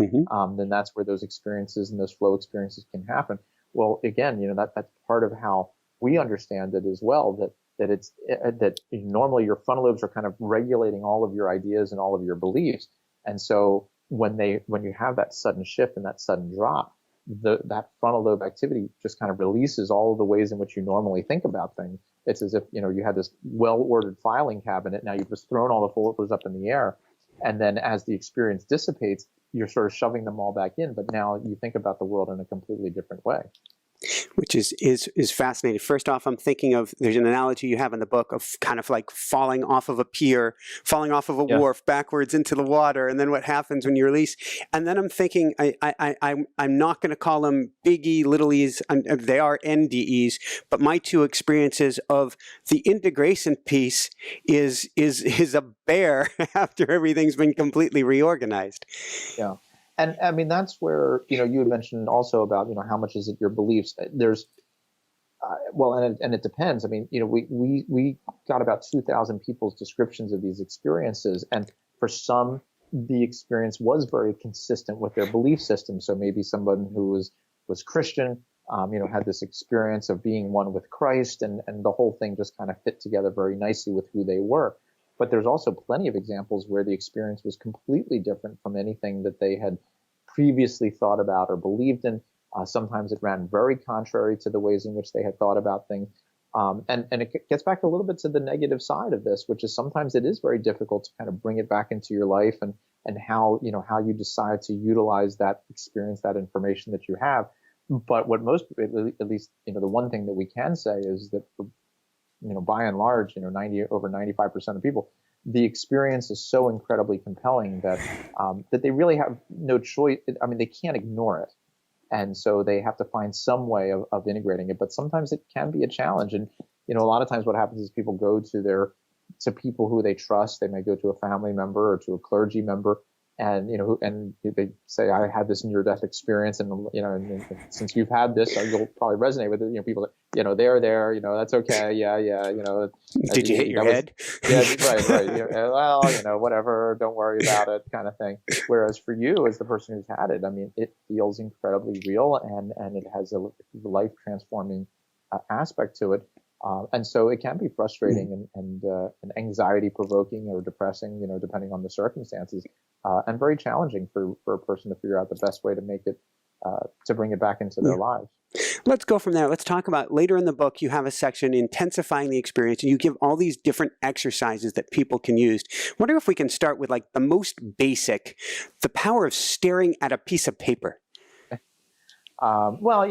then that's where those experiences and those flow experiences can happen. Well, again, that's part of how we understand it as well, that normally your frontal lobes are kind of regulating all of your ideas and all of your beliefs. And so when you have that sudden shift and that sudden drop, that frontal lobe activity just kind of releases all of the ways in which you normally think about things. It's as if, you had this well-ordered filing cabinet. Now you've just thrown all the folders up in the air. And then as the experience dissipates, you're sort of shoving them all back in. But now you think about the world in a completely different way. Which is fascinating. First off, I'm thinking of, there's an analogy you have in the book of kind of like falling off of a pier, falling off of a wharf backwards into the water, and then what happens when you release. And then I'm thinking, I'm not going to call them big E, little E's. They are NDEs, but my 2 experiences of the integration piece is a bear after everything's been completely reorganized. Yeah. And I mean, that's where, you had mentioned also about, how much is it your beliefs? There's, and it depends. I mean, we got about 2,000 people's descriptions of these experiences. And for some, the experience was very consistent with their belief system. So maybe someone who was Christian, had this experience of being one with Christ, and the whole thing just kind of fit together very nicely with who they were. But there's also plenty of examples where the experience was completely different from anything that they had previously thought about or believed in. Sometimes it ran very contrary to the ways in which they had thought about things. And it gets back a little bit to the negative side of this, which is sometimes it is very difficult to kind of bring it back into your life and how you decide to utilize that experience, that information that you have. But what most, at least, the one thing that we can say is that, by and large, over 95% of people, the experience is so incredibly compelling that they really have no choice. I mean, they can't ignore it. And so they have to find some way of integrating it. But sometimes it can be a challenge. And, a lot of times what happens is people go to people who they trust. They may go to a family member or to a clergy member. And, and they say, I had this near-death experience, and, and since you've had this, you'll probably resonate with it. People, they're there, that's okay. Yeah. Did you hit your head? Yeah, right. Well, whatever, don't worry about it, kind of thing. Whereas for you, as the person who's had it, I mean, it feels incredibly real, and it has a life-transforming aspect to it. And so it can be frustrating and anxiety-provoking or depressing, depending on the circumstances, and very challenging for a person to figure out the best way to make it to bring it back into their lives. Let's go from there. Let's talk about, later in the book, you have a section, Intensifying the Experience, and you give all these different exercises that people can use. I wonder if we can start with like the most basic, the power of staring at a piece of paper. Well,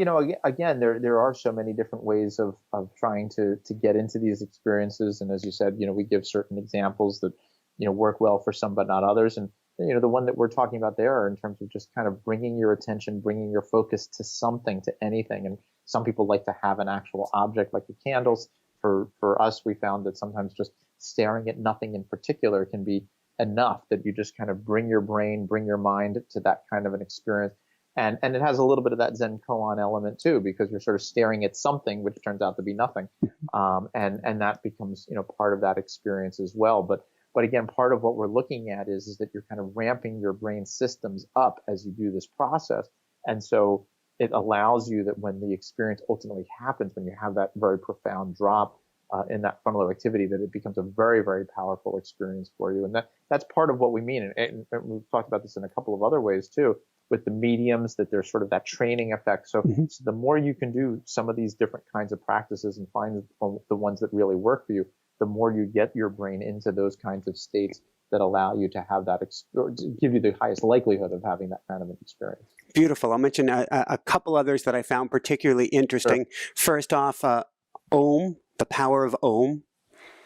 again, there are so many different ways of trying to get into these experiences. And as you said, we give certain examples that, work well for some, but not others. And, the one that we're talking about there in terms of just kind of bringing your attention, bringing your focus to something, to anything. And some people like to have an actual object like the candles. For us, we found that sometimes just staring at nothing in particular can be enough, that you just kind of bring your brain, bring your mind to that kind of an experience. And it has a little bit of that Zen koan element too, because you're sort of staring at something which turns out to be nothing, and that becomes part of that experience as well. But again, part of what we're looking at is that you're kind of ramping your brain systems up as you do this process, and so it allows you that when the experience ultimately happens, when you have that very profound drop in that frontal lobe activity, that it becomes a very, very powerful experience for you, and that's part of what we mean. And we've talked about this in a couple of other ways too, with the mediums, that there's sort of that training effect. So, so the more you can do some of these different kinds of practices and find the ones that really work for you, the more you get your brain into those kinds of states that allow you to have that, or to give you the highest likelihood of having that kind of an experience. Beautiful. I'll mention a couple others that I found particularly interesting. Sure. First off, Om, the power of Om.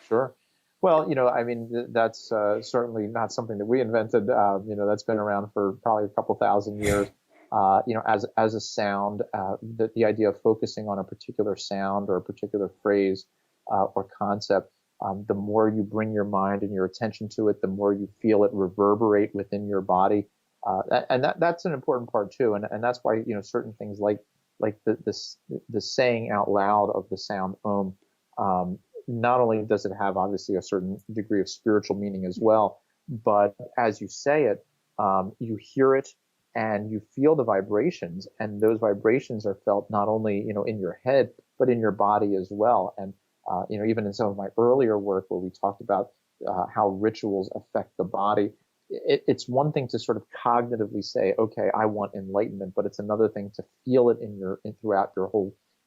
Sure. Well, that's certainly not something that we invented. That's been around for probably a couple thousand years. As a sound, the idea of focusing on a particular sound or a particular phrase or concept, the more you bring your mind and your attention to it, the more you feel it reverberate within your body, and that's an important part too. And that's why certain things like the saying out loud of the sound Om. Not only does it have obviously a certain degree of spiritual meaning as well, but as you say it, you hear it and you feel the vibrations, and those vibrations are felt not only in your head but in your body as well. And even in some of my earlier work where we talked about how rituals affect the body, it's one thing to sort of cognitively say, okay, I want enlightenment, but it's another thing to feel it throughout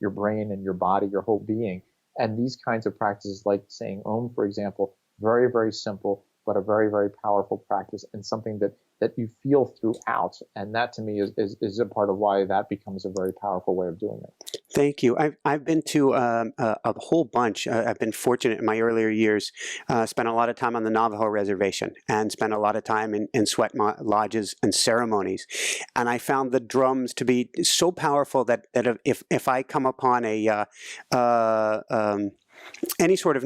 your brain and your body, your whole being. And these kinds of practices, like saying Om, for example, very, very simple, but a very, very powerful practice, and something that you feel throughout. And that to me is a part of why that becomes a very powerful way of doing it. Thank you. I've been to a whole bunch. I've been fortunate in my earlier years, spent a lot of time on the Navajo reservation and spent a lot of time in sweat lodges and ceremonies. And I found the drums to be so powerful that if I come upon any sort of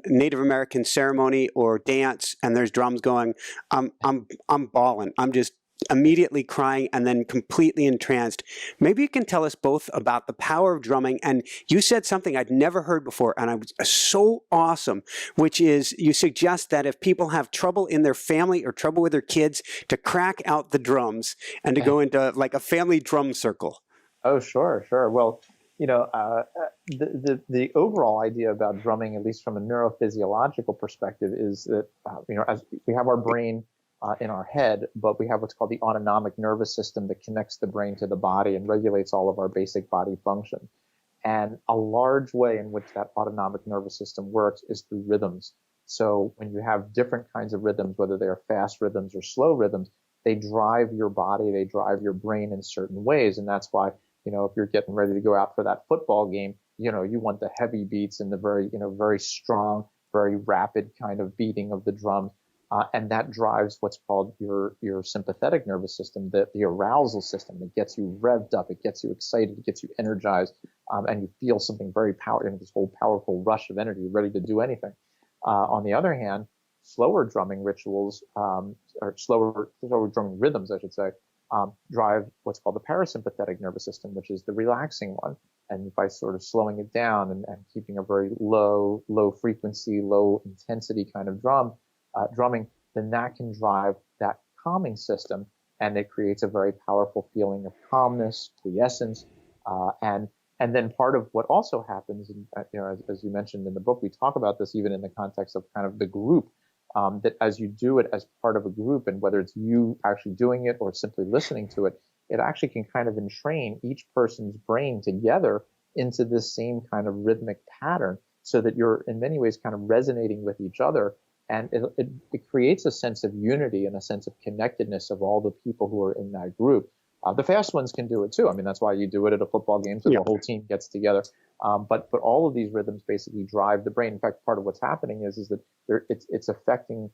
Native American ceremony or dance and there's drums going, I'm bawling. I'm just immediately crying and then completely entranced. Maybe you can tell us both about the power of drumming. And you said something I'd never heard before, and I was so awesome, which is you suggest that if people have trouble in their family or trouble with their kids, to crack out the drums and to go into like a family drum circle. Oh, sure. Well, the overall idea about drumming, at least from a neurophysiological perspective, is that, as we have our brain in our head, but we have what's called the autonomic nervous system that connects the brain to the body and regulates all of our basic body function. And a large way in which that autonomic nervous system works is through rhythms. So when you have different kinds of rhythms, whether they are fast rhythms or slow rhythms, they drive your body, they drive your brain in certain ways. And that's why, if you're getting ready to go out for that football game, you want the heavy beats and the very, very strong, very rapid kind of beating of the drums. And that drives what's called your sympathetic nervous system, the arousal system that gets you revved up, it gets you excited, it gets you energized, and you feel something very powerful, this whole powerful rush of energy, ready to do anything. On the other hand, slower drumming rituals, or slower drumming rhythms, I should say, drive what's called the parasympathetic nervous system, which is the relaxing one. And by sort of slowing it down and keeping a very low frequency, low intensity kind of drumming, then that can drive that calming system, and it creates a very powerful feeling of calmness, quiescence, and then part of what also happens, and as you mentioned in the book, we talk about this even in the context of kind of the group, that as you do it as part of a group, and whether it's you actually doing it or simply listening to it, it actually can kind of entrain each person's brain together into this same kind of rhythmic pattern, so that you're in many ways kind of resonating with each other. And it creates a sense of unity and a sense of connectedness of all the people who are in that group. The fast ones can do it too. I mean, that's why you do it at a football game, so the whole team gets together. But all of these rhythms basically drive the brain. In fact, part of what's happening is that it's affecting,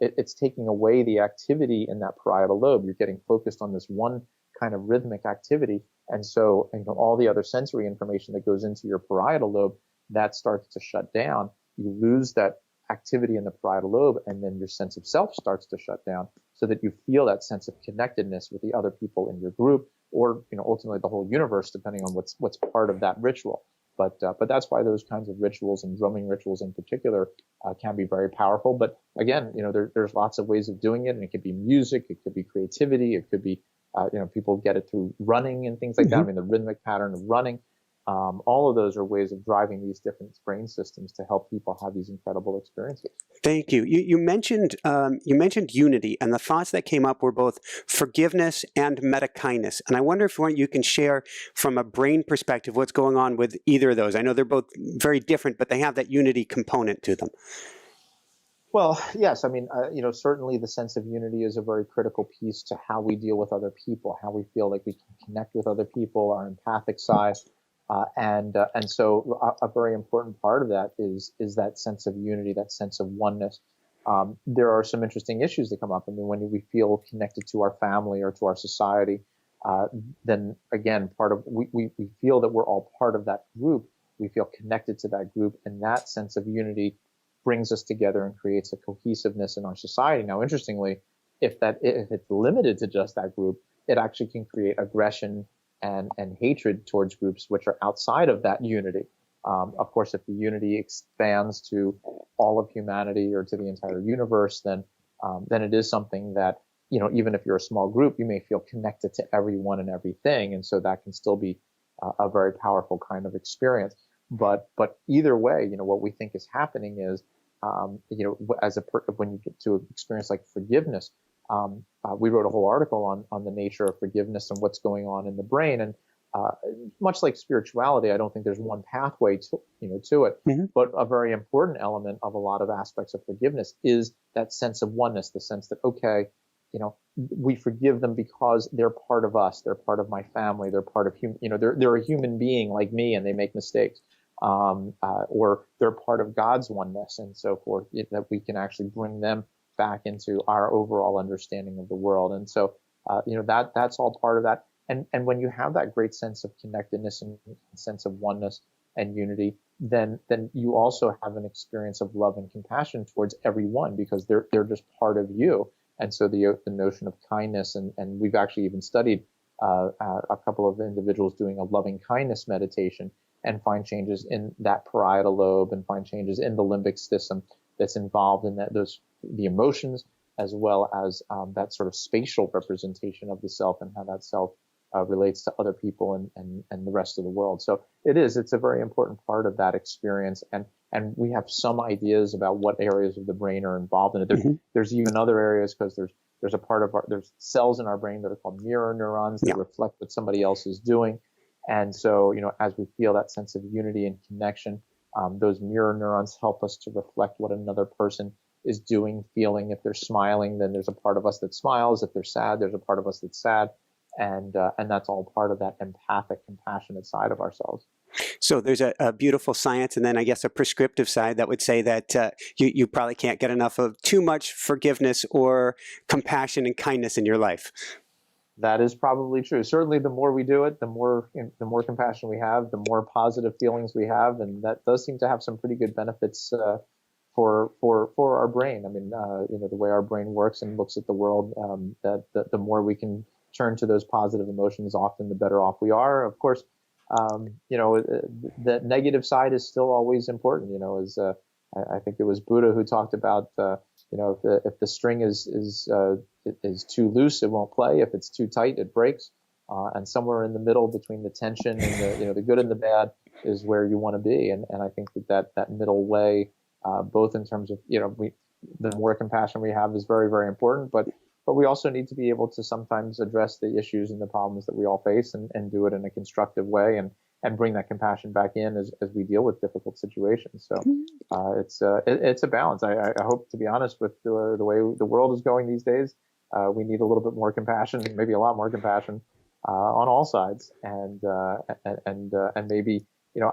it's taking away the activity in that parietal lobe. You're getting focused on this one kind of rhythmic activity, and so all the other sensory information that goes into your parietal lobe, that starts to shut down. You lose that activity in the parietal lobe, and then your sense of self starts to shut down, so that you feel that sense of connectedness with the other people in your group, or ultimately the whole universe, depending on what's part of that ritual. But that's why those kinds of rituals, and drumming rituals in particular, can be very powerful. But again, there's lots of ways of doing it, and it could be music, it could be creativity, it could be people get it through running and things like that. I mean, the rhythmic pattern of running. All of those are ways of driving these different brain systems to help people have these incredible experiences. Thank you. You mentioned unity, and the thoughts that came up were both forgiveness and meta-kindness. And I wonder if you can share from a brain perspective what's going on with either of those. I know they're both very different, but they have that unity component to them. Well, yes. I mean, certainly the sense of unity is a very critical piece to how we deal with other people, how we feel like we can connect with other people, our empathic side. And so a very important part of that is that sense of unity, that sense of oneness. There are some interesting issues that come up. I mean, when we feel connected to our family or to our society, then again, we feel that we're all part of that group. We feel connected to that group, and that sense of unity brings us together and creates a cohesiveness in our society. Now, interestingly, if it's limited to just that group, it actually can create aggression and hatred towards groups which are outside of that unity. Of course, if the unity expands to all of humanity or to the entire universe, then it is something that, even if you're a small group, you may feel connected to everyone and everything. And so that can still be a very powerful kind of experience. But either way, what we think is happening is, when you get to an experience like forgiveness, we wrote a whole article on the nature of forgiveness and what's going on in the brain. And much like spirituality, I don't think there's one pathway to it. Mm-hmm. But a very important element of a lot of aspects of forgiveness is that sense of oneness, the sense that, okay, we forgive them because they're part of us, they're part of my family, they're part of they're a human being like me, and they make mistakes. Or they're part of God's oneness and so forth, that we can actually bring them back into our overall understanding of the world. And so, that's all part of that. And when you have that great sense of connectedness and sense of oneness and unity, then you also have an experience of love and compassion towards everyone, because they're just part of you. And so the notion of kindness, and we've actually even studied a couple of individuals doing a loving kindness meditation, and find changes in that parietal lobe, and find changes in the limbic system that's involved in the emotions, as well as that sort of spatial representation of the self, and how that self relates to other people and the rest of the world. So it's a very important part of that experience. And we have some ideas about what areas of the brain are involved in it. There's even other areas, because there's cells in our brain that are called mirror neurons that reflect what somebody else is doing. And so, as we feel that sense of unity and connection, those mirror neurons help us to reflect what another person is doing, feeling. If they're smiling, then there's a part of us that smiles. If they're sad, there's a part of us that's sad. And that's all part of that empathic, compassionate side of ourselves. So there's a beautiful science, and then I guess a prescriptive side that would say that you probably can't get enough of too much forgiveness or compassion and kindness in your life. That is probably true. Certainly, the more we do it, the more compassion we have, the more positive feelings we have, and that does seem to have some pretty good benefits for our brain. I mean, the way our brain works and looks at the world, that the more we can turn to those positive emotions, often the better off we are. Of course, the negative side is still always important. As I think it was Buddha who talked about, if the string is too loose, it won't play. If it's too tight, it breaks. And somewhere in the middle between the tension and the good and the bad is where you want to be. And I think that middle way, both in terms of, the more compassion we have is very, very important, but but we also need to be able to sometimes address the issues and the problems that we all face and do it in a constructive way and bring that compassion back in as we deal with difficult situations. So it's a balance. I hope, to be honest, with the way the world is going these days, we need a little bit more compassion, maybe a lot more compassion on all sides, and maybe,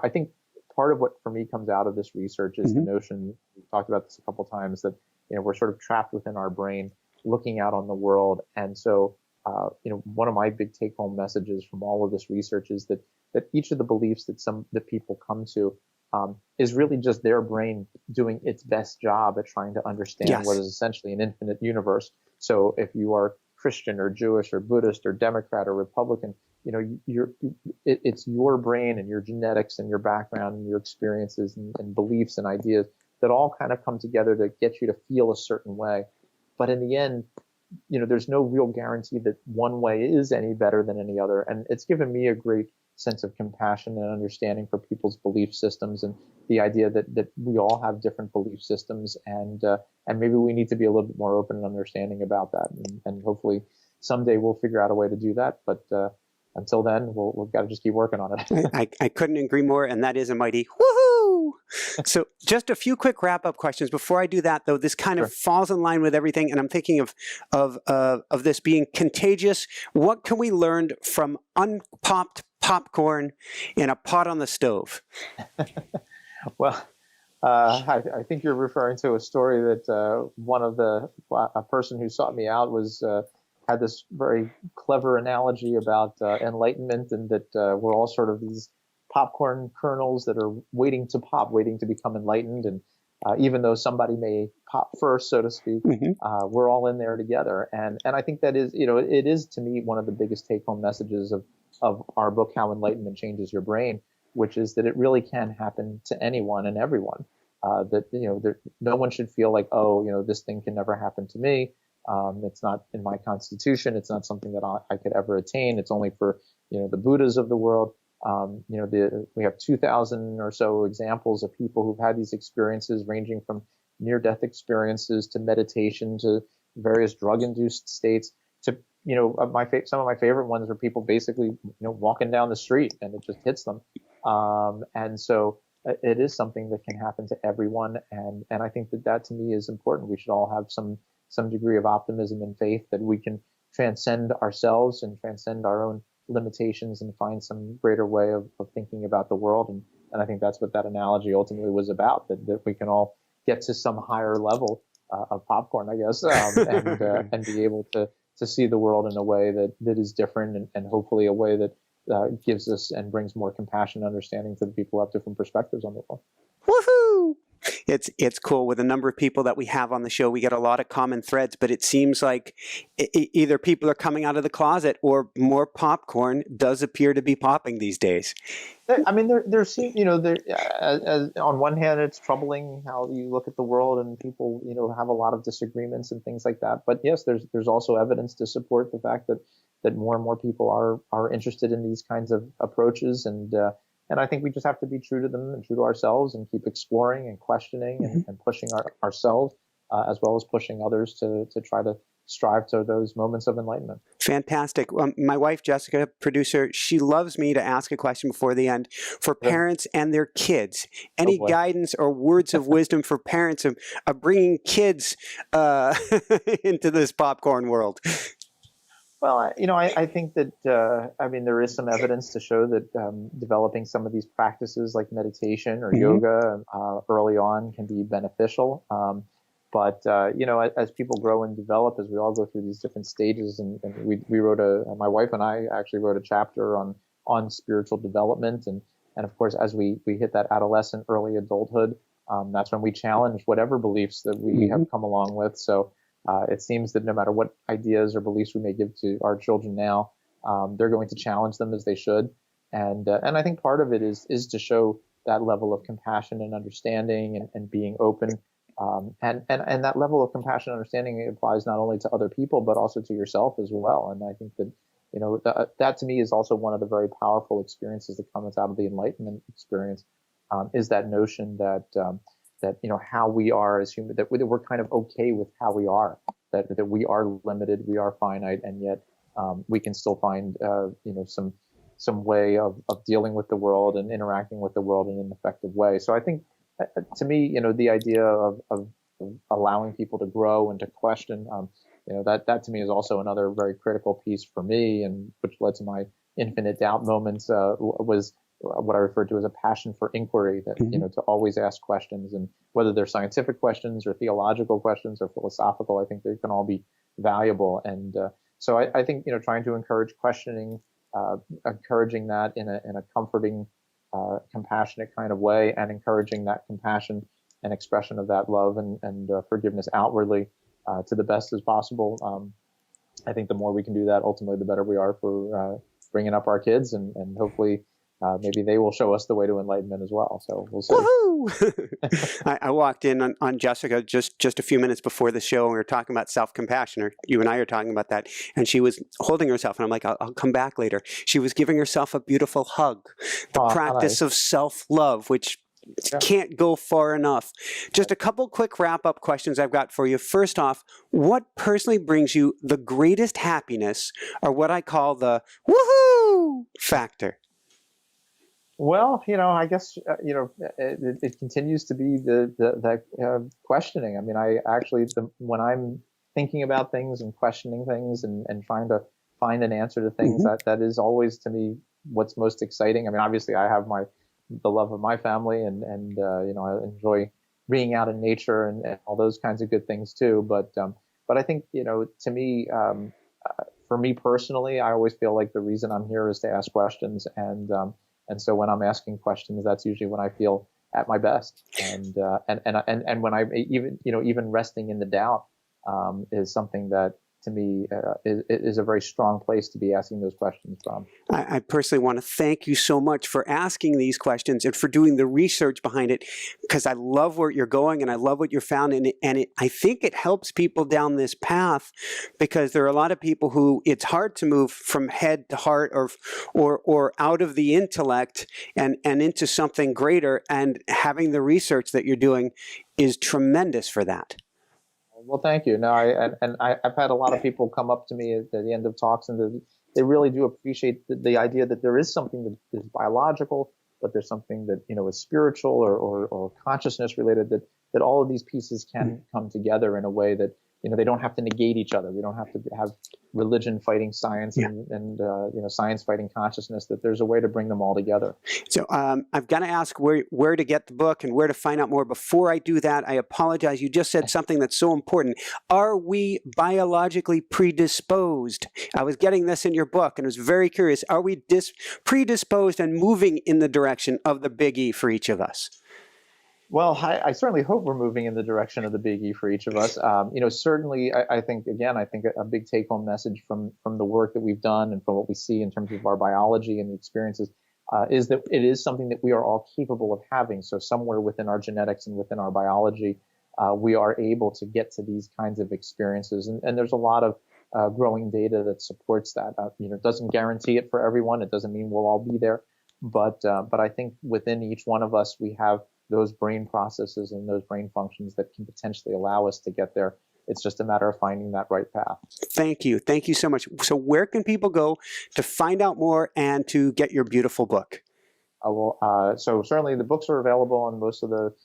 I think part of what for me comes out of this research is the notion, we've talked about this a couple times, that we're sort of trapped within our brain, looking out on the world, and so one of my big take-home messages from all of this research is that each of the beliefs that people come to is really just their brain doing its best job at trying to understand what is essentially an infinite universe. So if you are Christian or Jewish or Buddhist or Democrat or Republican, it's your brain and your genetics and your background and your experiences and beliefs and ideas that all kind of come together to get you to feel a certain way. But in the end, there's no real guarantee that one way is any better than any other. And it's given me a great sense of compassion and understanding for people's belief systems, and the idea that we all have different belief systems, and maybe we need to be a little bit more open and understanding about that. And hopefully someday we'll figure out a way to do that. But until then, we've got to just keep working on it. I couldn't agree more, and that is a mighty woohoo! So just a few quick wrap-up questions. Before I do that, though, this kind of falls in line with everything, and I'm thinking of this being contagious. What can we learn from unpopped popcorn in a pot on the stove? Well, I think you're referring to a story that a person who sought me out had this very clever analogy about enlightenment, and that we're all sort of these popcorn kernels that are waiting to pop, waiting to become enlightened. And even though somebody may pop first, so to speak, we're all in there together. And I think that is, it is to me one of the biggest take-home messages of our book, How Enlightenment Changes Your Brain, which is that it really can happen to anyone and everyone. That no one should feel like, this thing can never happen to me. It's not in my constitution. It's not something that I could ever attain. It's only for the Buddhas of the world. We have 2,000 or so examples of people who've had these experiences, ranging from near-death experiences to meditation to various drug-induced states to some of my favorite ones are people basically walking down the street and it just hits them. And so it is something that can happen to everyone, and I think that to me is important. We should all have some degree of optimism and faith that we can transcend ourselves and transcend our own limitations and find some greater way of thinking about the world. And I think that's what that analogy ultimately was about, that we can all get to some higher level of popcorn, I guess, and be able to see the world in a way that is different, and hopefully a way that gives us and brings more compassion and understanding to the people who have different perspectives on the world. Woohoo! It's cool. With a number of people that we have on the show, we get a lot of common threads, but it seems like either people are coming out of the closet or more popcorn does appear to be popping these days. I mean, on one hand, it's troubling how you look at the world and people, have a lot of disagreements and things like that. But yes, there's also evidence to support the fact that more and more people are interested in these kinds of approaches, and I think we just have to be true to them and true to ourselves and keep exploring and questioning and pushing ourselves as well as pushing others to try to strive to those moments of enlightenment. Fantastic. My wife, Jessica, producer, she loves me to ask a question before the end for parents and their kids. Any guidance or words of wisdom for parents of bringing kids into this popcorn world? Well, I think that, there is some evidence to show that developing some of these practices like meditation or yoga early on can be beneficial. But as people grow and develop, as we all go through these different stages, and we wrote my wife and I actually wrote a chapter on spiritual development. And of course, as we hit that adolescent, early adulthood, that's when we challenge whatever beliefs that we have come along with. So it seems that no matter what ideas or beliefs we may give to our children now, they're going to challenge them as they should. And I think part of it is to show that level of compassion and understanding and being open. And that level of compassion and understanding applies not only to other people, but also to yourself as well. And I think that, that to me is also one of the very powerful experiences that comes out of the Enlightenment experience, is that notion that how we are as human, that we're kind of okay with how we are, that we are limited, we are finite, and yet we can still find some way of dealing with the world and interacting with the world in an effective way. So I think, to me, the idea of allowing people to grow and to question, that to me is also another very critical piece for me, and which led to my infinite doubt moments, was what I refer to as a passion for inquiry, that, to always ask questions, and whether they're scientific questions or theological questions or philosophical, I think they can all be valuable. And so I think, trying to encourage questioning, encouraging that in a comforting, compassionate kind of way, and encouraging that compassion and expression of that love and forgiveness outwardly to the best as possible. I think the more we can do that, ultimately, the better we are for bringing up our kids, and hopefully maybe they will show us the way to enlightenment as well. So we'll see. Woohoo! I walked in on Jessica just a few minutes before the show, and we were talking about self-compassion, or you and I are talking about that, and she was holding herself, and I'm like, I'll come back later. She was giving herself a beautiful hug, the practice of self-love, which can't go far enough. Just a couple quick wrap-up questions I've got for you. First off, what personally brings you the greatest happiness, or what I call the woohoo factor? Well, I guess, it continues to be the questioning. I mean, I actually, when I'm thinking about things and questioning things and trying to find an answer to things, that is always, to me, what's most exciting. I mean, obviously, I have the love of my family, and I enjoy being out in nature and all those kinds of good things too. But I think, to me, for me personally, I always feel like the reason I'm here is to ask questions, and so when I'm asking questions, that's usually when I feel at my best. And when I even resting in the doubt is something that, to me, is a very strong place to be asking those questions from. I personally want to thank you so much for asking these questions and for doing the research behind it, because I love where you're going and I love what you found, and I think it helps people down this path, because there are a lot of people who it's hard to move from head to heart or out of the intellect and into something greater, and having the research that you're doing is tremendous for that. Well, thank you. No, I've had a lot of people come up to me at the end of talks, and they really do appreciate the idea that there is something that is biological, but there's something that, is spiritual or consciousness related, that all of these pieces can come together in a way that, they don't have to negate each other. We don't have to have religion fighting science and science fighting consciousness, that there's a way to bring them all together. So I've got to ask where to get the book and where to find out more. Before I do that, I apologize. You just said something that's so important. Are we biologically predisposed? I was getting this in your book and was very curious. Are we predisposed and moving in the direction of the big E for each of us? Well, I certainly hope we're moving in the direction of the big E for each of us. Certainly, I think a big take-home message from the work that we've done and from what we see in terms of our biology and the experiences is that it is something that we are all capable of having. So somewhere within our genetics and within our biology, we are able to get to these kinds of experiences. And there's a lot of growing data that supports that. It doesn't guarantee it for everyone. It doesn't mean we'll all be there. But I think within each one of us, we have those brain processes and those brain functions that can potentially allow us to get there. It's just a matter of finding that right path. Thank you. Thank you so much. So where can people go to find out more and to get your beautiful book? So certainly the books are available on most of the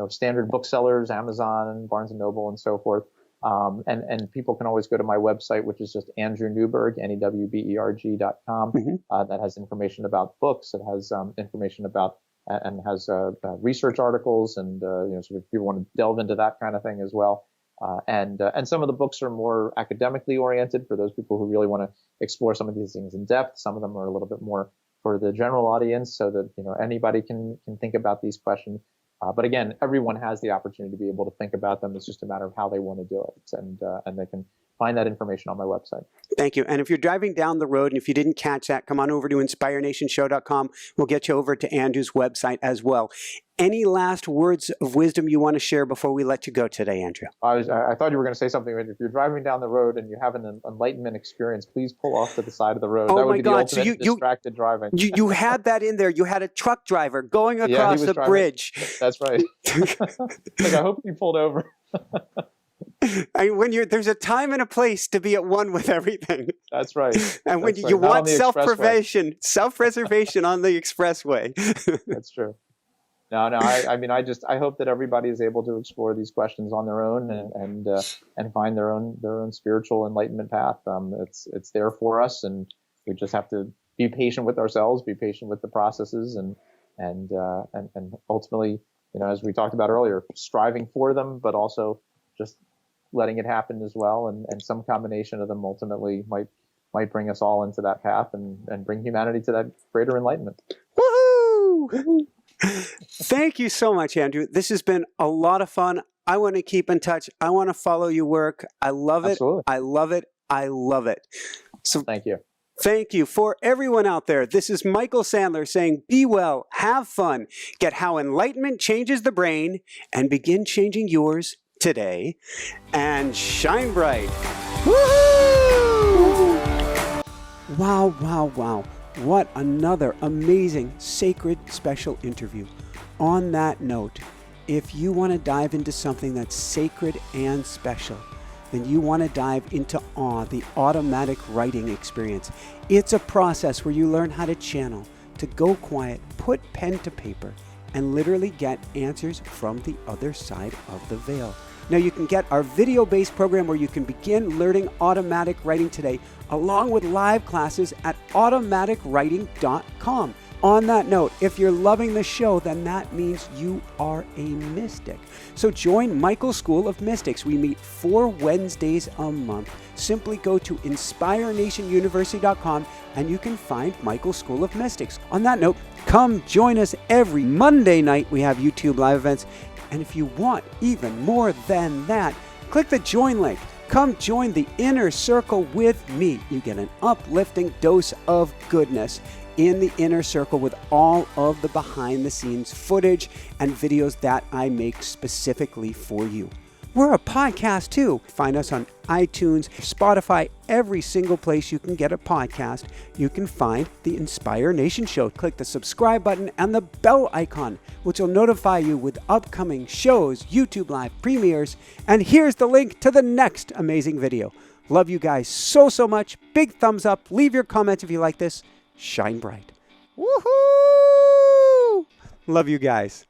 standard booksellers, Amazon, Barnes & Noble, and so forth. And people can always go to my website, which is just Andrew Newberg, NEWBERG.com. That has information about books. It has information about and has research articles, and so if people want to delve into that kind of thing as well. And some of the books are more academically oriented for those people who really want to explore some of these things in depth. Some of them are a little bit more for the general audience, so that anybody can think about these questions. But again, everyone has the opportunity to be able to think about them. It's just a matter of how they want to do it, and they can find that information on my website. Thank you. And if you're driving down the road, and if you didn't catch that, come on over to InspireNationShow.com. We'll get you over to Andrew's website as well. Any last words of wisdom you want to share before we let you go today, Andrew? I thought you were going to say something. If you're driving down the road and you have an enlightenment experience, please pull off to the side of the road. Oh, that would my be God. The ultimate distracted driving. You had that in there. You had a truck driver going across the bridge. That's right. Like, I hope he pulled over. There's a time and a place to be at one with everything. That's right. And when That's right. you Not on want the expressway. self-preservation on the expressway. That's true. No. I hope that everybody is able to explore these questions on their own and find their own spiritual enlightenment path. It's there for us, and we just have to be patient with ourselves, be patient with the processes, and ultimately, as we talked about earlier, striving for them, but also just letting it happen as well. And some combination of them ultimately might bring us all into that path and bring humanity to that greater enlightenment. Woohoo! Woo-hoo! Thank you so much, Andrew. This has been a lot of fun. I want to keep in touch. I want to follow your work. I love it. Absolutely. I love it. I love it. So Thank you. thank you. For everyone out there, this is Michael Sandler saying, be well, have fun, get how enlightenment changes the brain, and begin changing yours today. And shine bright. Woohoo! Wow, wow, wow. What another amazing, sacred, special interview. On that note, if you want to dive into something that's sacred and special, then you want to dive into awe, the automatic writing experience. It's a process where you learn how to channel, to go quiet, put pen to paper, and literally get answers from the other side of the veil. Now you can get our video-based program where you can begin learning automatic writing today, along with live classes at automaticwriting.com. On that note, if you're loving the show, then that means you are a mystic. So join Michael's School of Mystics. We meet 4 Wednesdays a month. Simply go to inspirenationuniversity.com and you can find Michael's School of Mystics. On that note, come join us every Monday night. We have YouTube live events. And if you want even more than that, click the join link. Come join the inner circle with me. You get an uplifting dose of goodness in the inner circle with all of the behind the scenes footage and videos that I make specifically for you. We're a podcast too. Find us on iTunes, Spotify, every single place you can get a podcast. You can find the Inspire Nation Show. Click the subscribe button and the bell icon, which will notify you with upcoming shows, YouTube Live premieres, and here's the link to the next amazing video. Love you guys so much. Big thumbs up. Leave your comments if you like this. Shine bright. Woohoo! Love you guys.